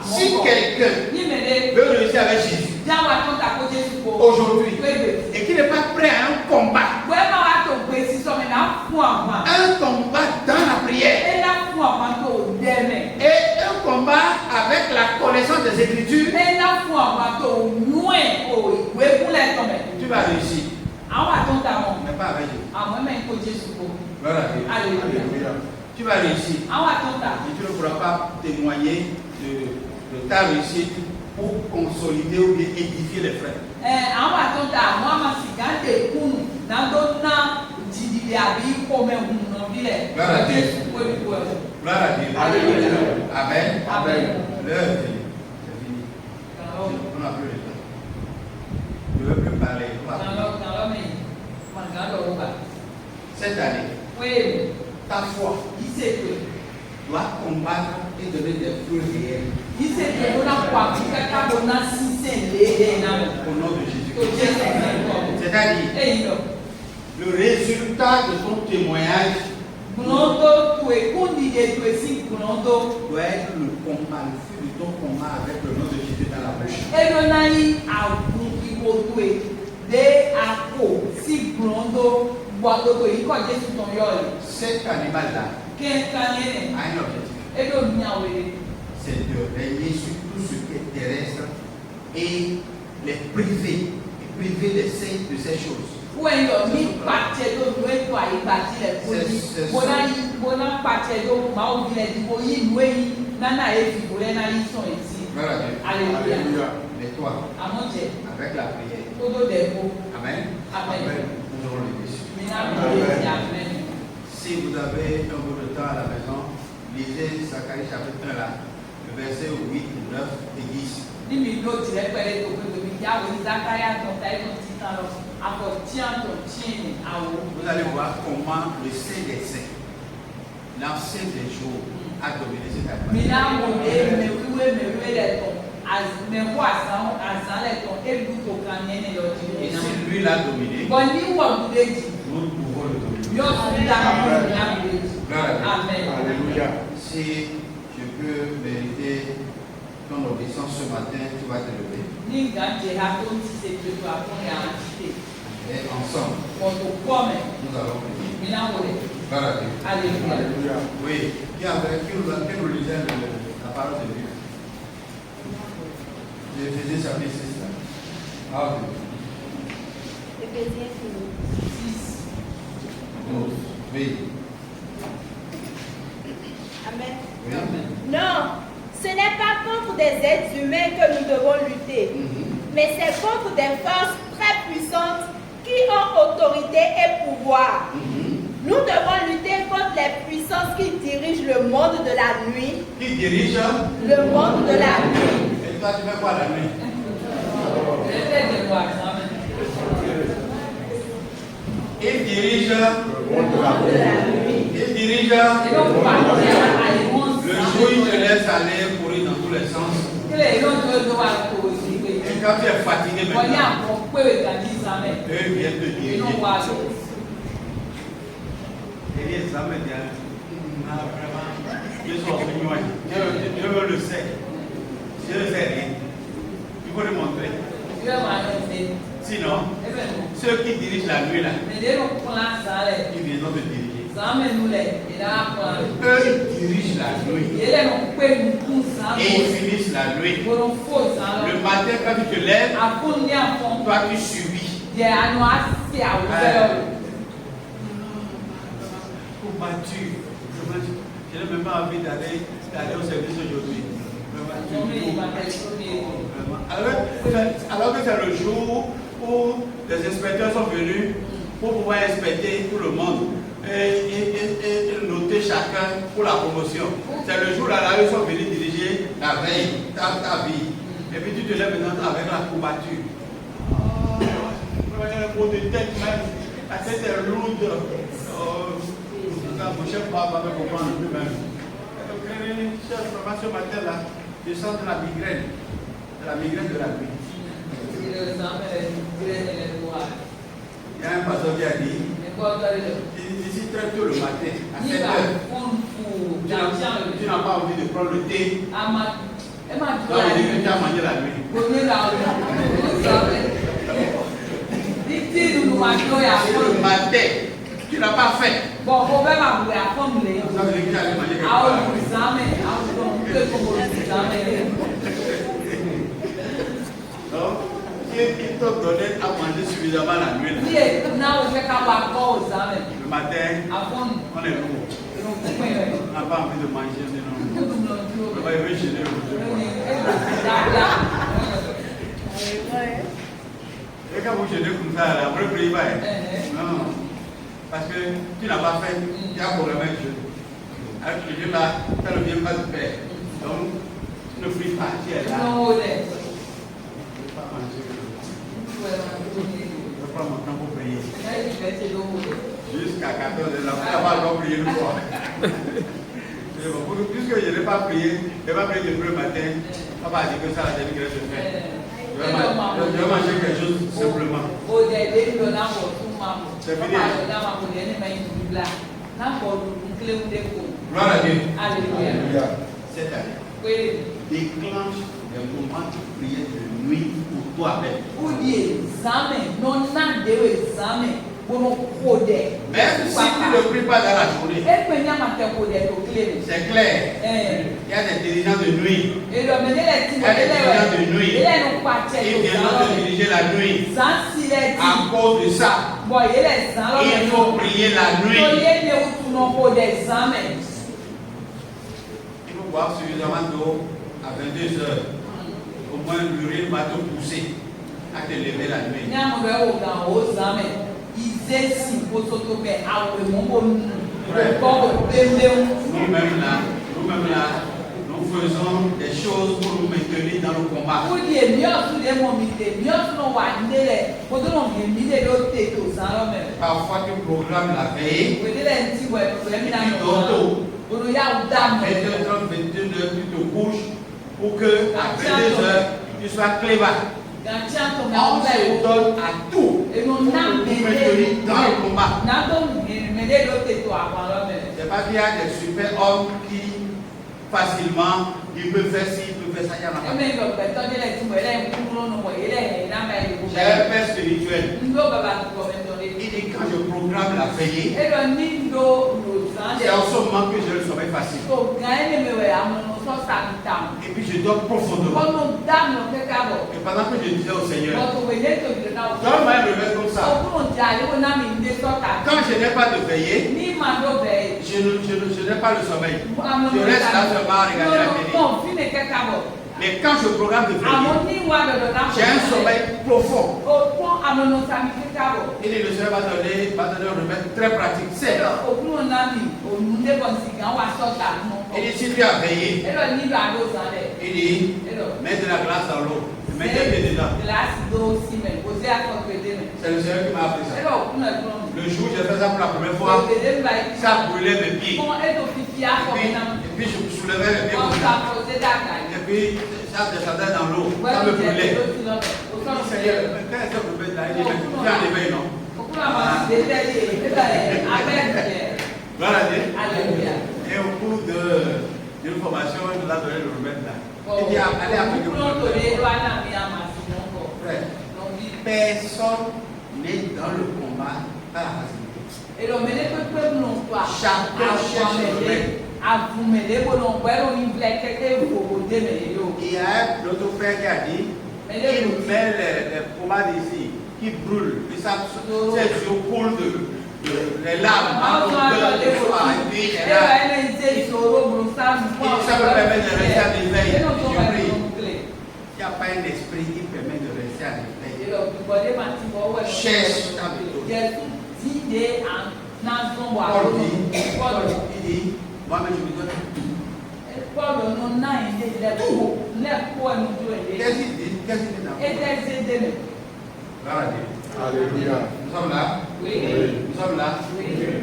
Speaker 1: Si quelqu'un veut réussir avec Jésus aujourd'hui et qui n'est pas prêt à un combat dans la prière et un combat avec la connaissance des Écritures, tu vas réussir. Mais pas avec Jésus. Gloire à Dieu.
Speaker 2: Alléluia.
Speaker 1: Tu vas réussir. Et tu ne pourras pas témoigner de ta réussite pour consolider ou bien édifier les frères. Gloire à Dieu. Gloire à Dieu.
Speaker 2: Alléluia.
Speaker 1: Amen.
Speaker 2: Amen.
Speaker 1: L'heure est finie. C'est fini. On n'a plus le temps. Je ne veux plus parler. Cette année, ta foi doit combattre et donner des fruits réels. Au nom de Jésus. C'est-à-dire, le résultat de ton témoignage doit être le combat, le fruit de ton combat avec le nom de Jésus dans la bouche. Cet animal-là a un objectif. C'est de régner sur tout ce qui est terrestre et les priver les saints de ces choses.
Speaker 2: Alléluia.
Speaker 1: Mais toi, avec la prière, Amen. Nous aurons les déçus. Si vous avez un peu de temps à la maison, lisez Zacharie chapitre 1 là, le verset 8, 9 et 10. Vous allez voir comment le Saint des Saints, l'ancien des jours, a dominé cette atmosphère. Et si lui l'a dominé, nous pouvons le dominer.
Speaker 2: Amen.
Speaker 1: Si je peux mériter ton obéissance ce matin, tu vas te lever. Et ensemble, nous allons prier. Gloire à Dieu.
Speaker 2: Alléluia.
Speaker 1: Oui. Qui nous lisait la parole de Dieu? Éphésiens chapitre 6. Là. Ah oui.
Speaker 5: Éphésiens
Speaker 2: 6.
Speaker 1: 12. Oui.
Speaker 5: Amen.
Speaker 1: Oui.
Speaker 5: Non, ce n'est pas contre des êtres humains que nous devons lutter, mais c'est contre des forces très puissantes qui ont autorité et pouvoir. Nous devons lutter contre les puissances qui dirigent le monde de la nuit.
Speaker 1: Qui dirige?
Speaker 5: Le monde de la nuit.
Speaker 1: Et toi, tu fais quoi la nuit? Il dirige
Speaker 5: Le monde de la nuit.
Speaker 1: Il dirige le jour, il te laisse aller courir dans tous les sens. Et quand tu es fatigué maintenant, eux viennent te diriger. Et les examens ils sont mignons. Dieu le sait. Dieu ne sait rien. Il faut le montrer. Sinon, ceux qui dirigent la nuit là, ils viennent te diriger. Eux, ils dirigent la nuit. Et ils finissent la nuit. Le matin, quand tu te lèves, toi tu subis. Combattu. Je n'ai même pas envie d'aller au service aujourd'hui. Alors que c'est le jour où les inspecteurs sont venus pour pouvoir inspecter tout le monde et noter chacun pour la promotion. C'est le jour là ils sont venus diriger la veille, ta vie. Et puis tu te lèves maintenant avec la courbature. Un mot de tête même, la tête est lourde. Mon chef va me comprendre plus même. Chef, ce matin là, je sens de la migraine. De la migraine de la nuit. Il y a un pasteur qui a dit, ici très tôt le matin, à 7 heures, tu n'as pas envie de prendre le thé. Donc il dit que tu as mangé la nuit. Le matin, tu n'as pas fait.
Speaker 2: Bon, on va m'avouer à comme les.
Speaker 1: Ça veut dire que tu allais manger quelque
Speaker 2: Ah,
Speaker 1: part.
Speaker 2: oui, ça, mais
Speaker 1: Donc, il t'a donné à manger suffisamment la nuit.
Speaker 2: oui, now je vais avoir encore ça, mais
Speaker 1: Le matin,
Speaker 2: avant,
Speaker 1: on est lourd. On n'a pas envie de manger, sinon. On va y aller chez nous. Et quand vous gênez comme ça, la vraie prière, non. Parce que tu n'as pas fait, il y a un problème avec Dieu. Avec le Dieu là, ça ne vient pas de faire. Donc, tu ne frites pas, tu es là.
Speaker 2: non,
Speaker 1: Je ne vais pas manger. Je prends mon temps pour prier. Jusqu'à 14 h, la première fois, je vais prier une fois. Puisque je n'ai pas prié, je ne vais pas prier le premier matin, on va dire que ça, la demi-grèce se fait. Je vais manger quelque chose simplement. C'est fini. Gloire à Dieu.
Speaker 2: Alléluia.
Speaker 1: Cette année,
Speaker 2: Oui.
Speaker 1: déclenche des moments de prière de nuit pour toi-même. Même si tu ne pries pas dans la journée, c'est clair. Il y a des dirigeants de nuit. Il y a des dirigeants de nuit. Ils viennent te diriger la nuit. À cause de ça, il faut prier la nuit. Il faut boire suffisamment d'eau à 22 h. Au moins, l'urine va te pousser à te lever la nuit. Nous-mêmes là, nous faisons des choses pour nous maintenir dans le combat. Parfois, tu programmes la veille, et 22 h, tu te couches pour que à 22 h, tu sois clébat. On se donne à tout pour nous maintenir dans le combat. C'est pas qu'il y a des super hommes qui facilement ils peuvent faire ci, ils peuvent faire ça. J'ai un père spirituel. Il dit quand je programme la veillée,
Speaker 2: Et le nido nous
Speaker 1: c'est en ce moment que j'ai le sommeil facile. Et puis je dors profondément. Et pendant que je disais au Seigneur, donne-moi un réveil comme ça. Quand je n'ai pas de veillée, je n'ai pas le sommeil. Je reste là seulement à regarder la télé. Mais quand je programme de veillée, j'ai un sommeil profond. Et le Seigneur va donner un remède très pratique. C'est il dit, si tu as veillé, il dit, mets de la glace dans l'eau. Mets des pieds dedans. C'est le Seigneur qui m'a appris ça. Le jour où j'ai fait ça pour la première fois, ça brûlait mes pieds. Et puis je soulevais les pieds comme ça. Et puis ça descendait dans l'eau. Ça me brûlait. Seigneur, quand est-ce que vous faites là? Il dit, tu as un éveil, non? Voilà, et au cours d'une formation, il nous a donné le remède là. Il dit, allez appliquer le remède. Personne n'est dans le combat dans la facilité. Chacun cherche le remède. Il y a un autre frère qui a dit, il met les pommades ici, qui brûlent, et ça, ses yeux coulent les larmes, et puis ça me permet de rester à l'éveil. Je prie. Il n'y a pas un esprit qui permet de rester à l'éveil. Cherche ta méthode. Paul dit, moi-même je me donne tout. Qu'est-ce qu'il dit? Qu'est-ce qu'il dit?
Speaker 3: Alléluia.
Speaker 1: Nous sommes là?
Speaker 2: Oui.
Speaker 1: Nous sommes là?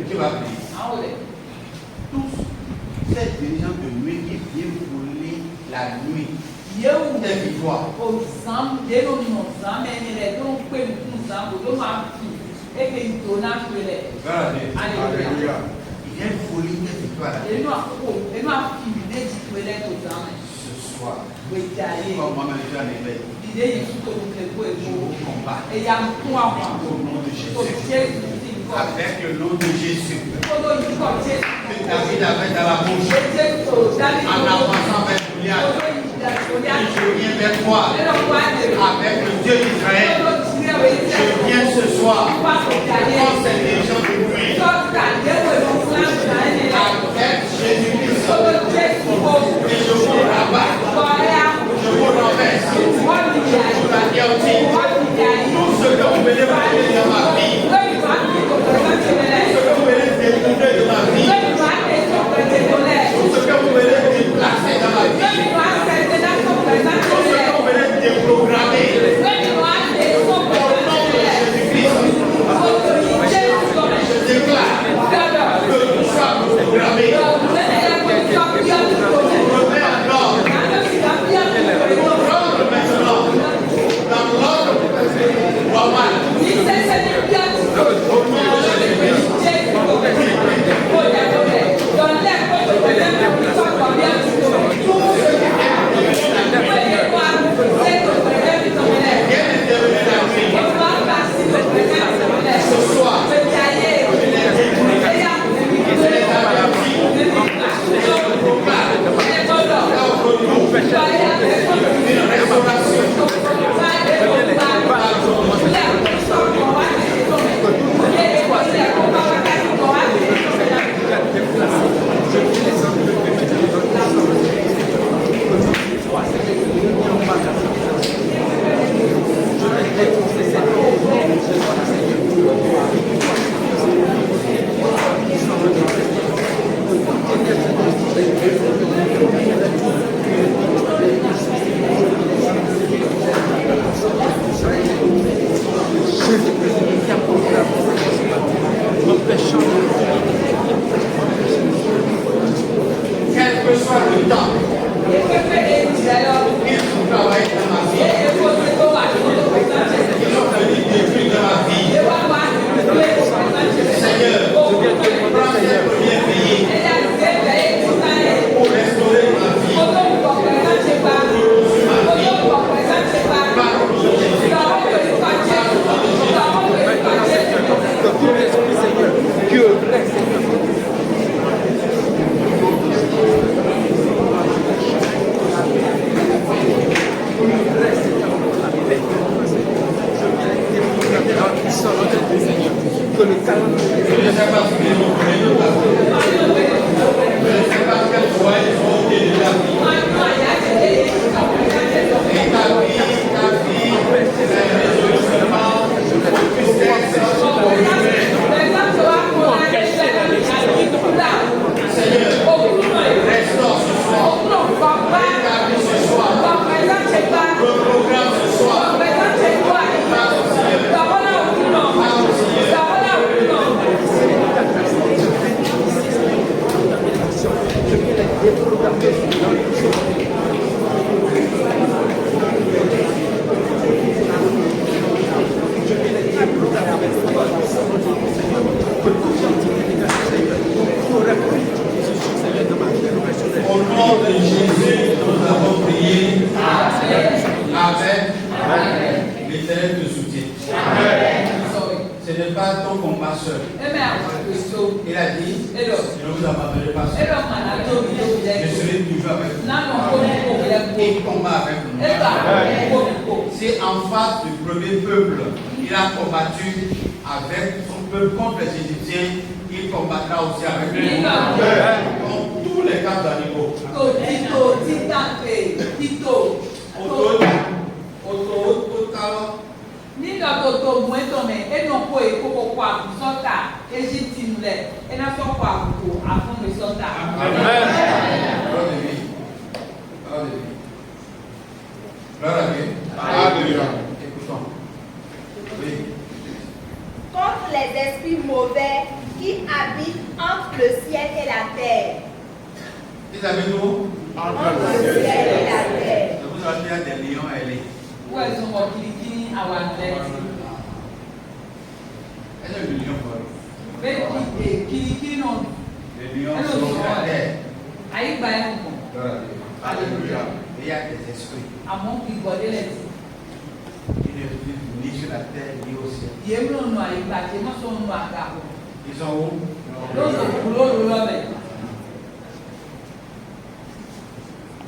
Speaker 1: Qui va prier? Tous ces dirigeants de nuit qui viennent voler la nuit, des victoires.
Speaker 3: Alléluia.
Speaker 1: Ils viennent voler des victoires. Ce soir, comme moi-même je suis en éveil, je vous combats au nom de Jésus. Avec le nom de Jésus. Que David avait dans la bouche. En avançant vers Goliath. Je viens vers toi. Avec le Dieu d'Israël. Je viens ce soir. Contre ces gens de nuit. Avec Jésus-Christ. Et je vous rabats. Je vous renverse. Je vous anéantis. Tout ce que vous venez faire dans ma vie. Tout ce que vous venez détourner de ma vie. Tout ce que vous venez déplacer dans ma vie. Tout ce que vous venez déprogrammer. Au nom de Jésus-Christ. Je déclare que tout soit programmé. Remets en ordre. Ordre maintenant. Dans l'ordre normal. Au nom de Jésus-Christ. Ce soir, Au nom de Jésus, nous avons prié. Amen. L'Éternel te soutient. Ce n'est pas ton combat seul. Il a dit, je ne vous abandonnerai pas seul. Je serai toujours avec vous. Il combat avec nous. C'est en face du premier peuple. Il a combattu avec son peuple contre les Égyptiens. Il combattra aussi avec nous. Dans tous les cas d'animaux.
Speaker 2: Nígbà tó tó mú ẹtọ mẹ ẹnu ọkọ ìkókó kọ àbùsọta Égypte nulẹ ẹnu sọkọ àbùkù àfúnmisọta.
Speaker 5: Contre les esprits mauvais qui habitent entre le ciel et la terre.
Speaker 1: Vous avez nous?
Speaker 5: Entre le ciel et la terre.
Speaker 1: Vous avez des lions et les.
Speaker 2: Où elles sont en Kilikini à Wanlet.
Speaker 1: Est-ce que le lion
Speaker 2: Mais Kilikini non.
Speaker 1: les lions sont sur la terre.
Speaker 2: Aïe bah un
Speaker 1: Alléluia. Il y a des esprits
Speaker 2: à mon qui godé les
Speaker 1: qui ne vivent ni sur la terre ni au ciel.
Speaker 2: yémlo no aïe bah j'ai mon son no aga.
Speaker 1: Ils sont où?
Speaker 2: L'autre boulot le lobé.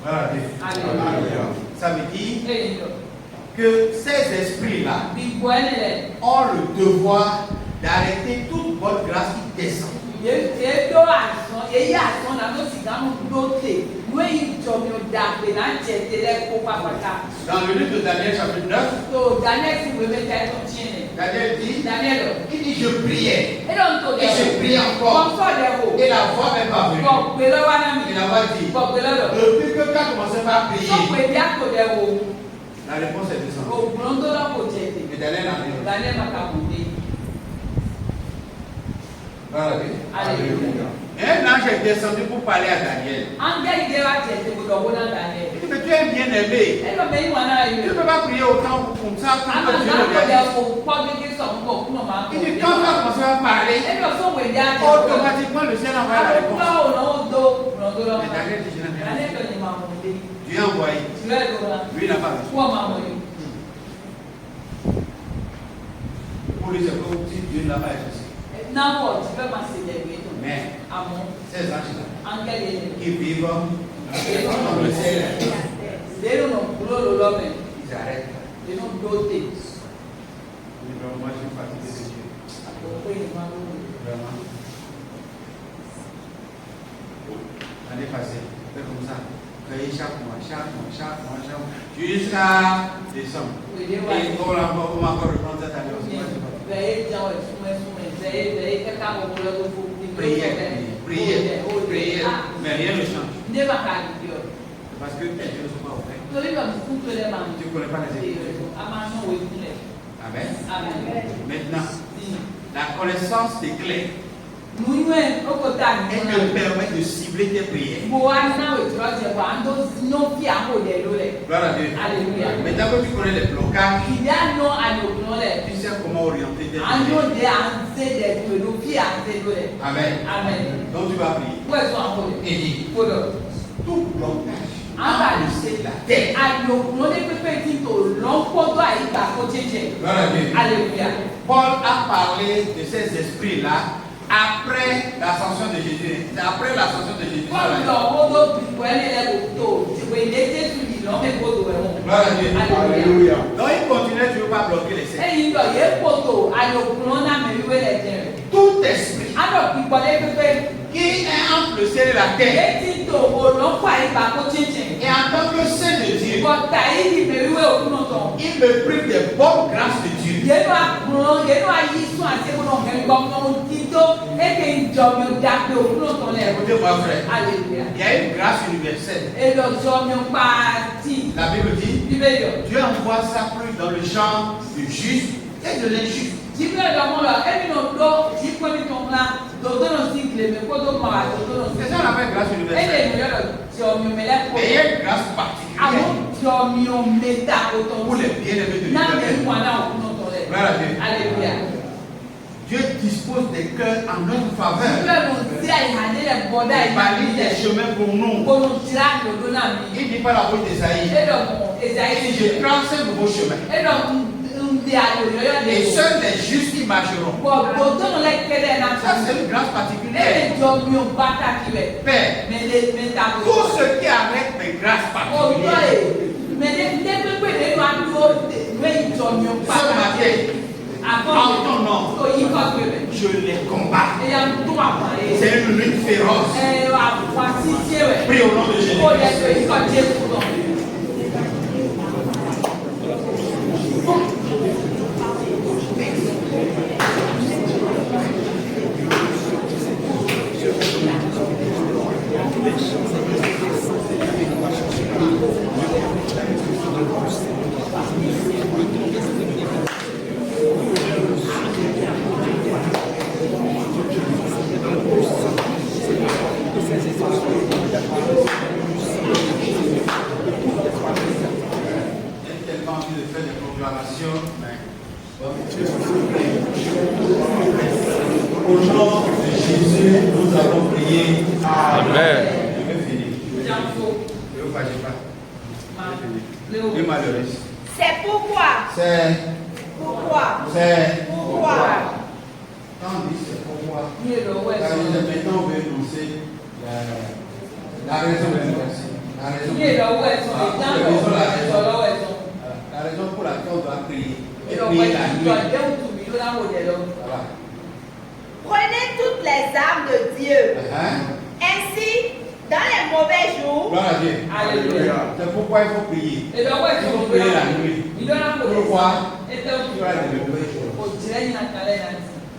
Speaker 1: Alléluia. Ça veut dire
Speaker 2: Eh yo.
Speaker 1: que ces esprits-là
Speaker 2: Bi boile
Speaker 1: ont le devoir d'arrêter toute bonne grâce qui descend.
Speaker 2: ye do ason ye ason na no siga no do te we yi jo mi o da pe na je te le ko papata.
Speaker 1: Dans le livre de Daniel chapitre 9,
Speaker 2: So Daniel si we me ta to tiene.
Speaker 1: Daniel dit,
Speaker 2: Daniel.
Speaker 1: il dit je priais
Speaker 2: E don to
Speaker 1: et je priais encore.
Speaker 2: Comme ça de ho.
Speaker 1: Et la voix n'est pas venue.
Speaker 2: Bo pe lo wa na mi.
Speaker 1: Et la voix dit,
Speaker 2: Bo pe lo lo.
Speaker 1: depuis que tu as commencé par prier,
Speaker 2: So pe dia ko de ho.
Speaker 1: la réponse est descendue.
Speaker 2: O brondo lo ko je te.
Speaker 1: Et Daniel a dit,
Speaker 2: Daniel ma ka mo de.
Speaker 1: Alléluia. Un ange est descendu pour parler à Daniel.
Speaker 2: Angel de wa je te bo do na Daniel.
Speaker 1: Il dit, mais tu es bien aimé.
Speaker 2: E lo me yi wa na
Speaker 1: Tu ne
Speaker 2: yi.
Speaker 1: peux pas prier autant comme ça quand
Speaker 2: Ama
Speaker 1: Dieu
Speaker 2: na
Speaker 1: le
Speaker 2: ko de
Speaker 1: réalise.
Speaker 2: ho ko de ke so mo ko ma ko.
Speaker 1: Il dit, quand tu as commencé à parler,
Speaker 2: E lo so we dia te.
Speaker 1: automatiquement le ciel envoie la réponse. Mais
Speaker 2: Mais
Speaker 1: Daniel dit, je n'ai rien dit.
Speaker 2: Dieu
Speaker 1: Dieu a envoyé. Lui, il n'a pas vu. Pour lui, c'est comme si Dieu ne l'a pas exaucé. Mais ces anges-là, qui vivent dans le ciel, ils arrêtent. Il dit, moi, je suis fatigué de Dieu. Vraiment. L'année passée, c'est comme ça. Payer chaque mois, jusqu'à décembre. Et on va encore reprendre cette année aussi. Prière, mais rien ne change. Parce que tes yeux ne sont pas ouverts. Tu ne connais pas les Écritures. Amen. Maintenant, la connaissance des clés, elle te permet de cibler tes prières. Gloire à Dieu.
Speaker 2: Alléluia.
Speaker 1: Maintenant que tu connais les blocages, tu sais comment orienter tes prières. Amen. Donc tu vas prier. Et dis, tout blocage le ciel de la terre. Gloire à Dieu.
Speaker 2: Alléluia.
Speaker 1: Paul a parlé de ces esprits-là après l'ascension de Jésus. C'est après l'ascension de Jésus. Gloire à Dieu.
Speaker 3: Alléluia.
Speaker 1: Donc il continuait toujours pas bloquer les ciels. Tout esprit qui est entre le ciel et la terre et en tant que saint de Dieu, il me prive des bonnes grâces de Dieu. Écoutez-moi frère, il y a une grâce universelle. La Bible dit, Dieu envoie sa pluie dans le champ du juste et de l'injuste. C'est ça, on appelle grâce universelle. Mais il y a une grâce particulière pour les bien-aimés de l'Éternel. Dieu dispose des cœurs en notre faveur. Il balaye des chemins pour nous. Il ne dit pas la route d'Esaïe. Il dit je trace un nouveau chemin. Et seuls les justes qui marcheront. Ça c'est une grâce particulière. Père, tout ce qui arrête mes grâces particulières. Ce matin, en ton nom, je les combats. C'est une lutte féroce. Prie au nom de Jésus. Au nom de Jésus, nous avons prié. Amen. Je vais finir. Ne vous fâchez pas. Les malheureux.
Speaker 5: C'est pourquoi.
Speaker 1: C'est.
Speaker 5: Pourquoi.
Speaker 1: C'est.
Speaker 5: Pourquoi.
Speaker 1: Quand on dit c'est pourquoi, maintenant on veut énoncer la raison de l'université. La raison pour laquelle on doit prier. Et prier la nuit. Voilà.
Speaker 5: Prenez toutes les armes de Dieu. Ainsi, dans les mauvais jours,
Speaker 1: Gloire à Dieu.
Speaker 2: Alléluia.
Speaker 1: C'est pourquoi il faut prier. Il faut prier la nuit. Pourquoi? Il y aura des mauvais jours.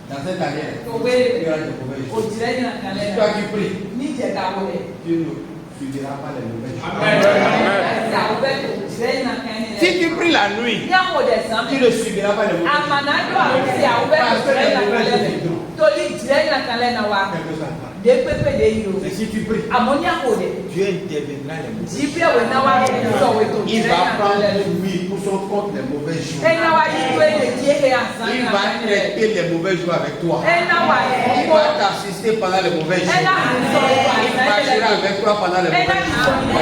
Speaker 1: Dans cette année, il y aura des mauvais jours. Si toi qui pries, tu ne subiras pas les mauvais jours. Si tu pries la nuit, tu ne subiras pas les mauvais jours. Parce que les mauvais jours, c'est trop. Et si tu pries, Dieu interviendra les mauvais jours. Il va prendre lui pour son compte les mauvais jours. Il va traiter les mauvais jours avec toi. Il va t'assister pendant les mauvais jours. Il marchera avec toi pendant les mauvais jours. Il ne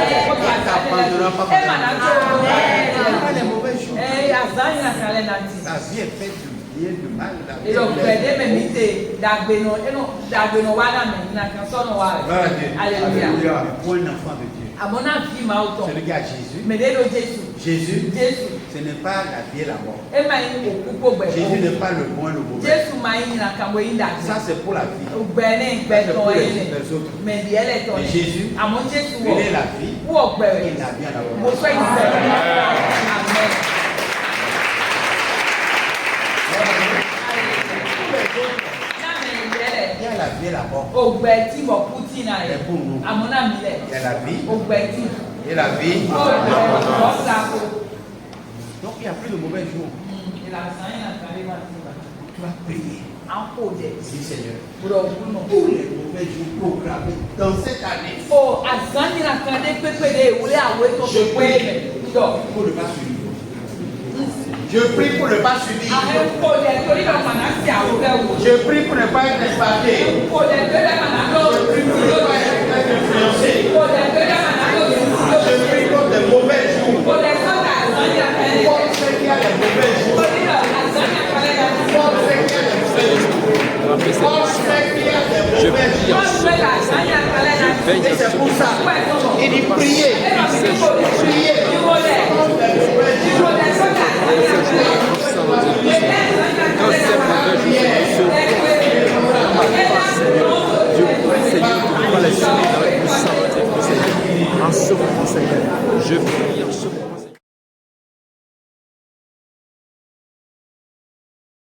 Speaker 1: t'abandonnera pas pendant les mauvais jours. La vie est faite de bien, de mal.
Speaker 2: Alléluia.
Speaker 1: Pour un enfant de Dieu, celui qui a Jésus, Jésus, ce n'est pas la vie et la mort. Jésus n'est pas le bon et le mauvais. Ça c'est pour la vie. C'est pour les autres. Mais Jésus, il est la vie. Il a bien la mort. Il y a la vie et la mort. C'est pour nous. Il y a la vie et la vie. Donc il n'y a plus de mauvais jours. Tu vas prier. Oui, Seigneur. Tous les mauvais jours programmés dans cette année. Je prie pour ne pas subir. Je prie pour ne pas subir. Je prie pour ne pas être exploité. Je prie pour ne pas être influencé. Je prie contre les mauvais jours. Contre ceux qui ont les mauvais jours. Contre ceux qui ont les mauvais jours. Contre ceux qui ont les mauvais jours. Et c'est pour ça. Il dit prier. Prier. Contre les mauvais jours.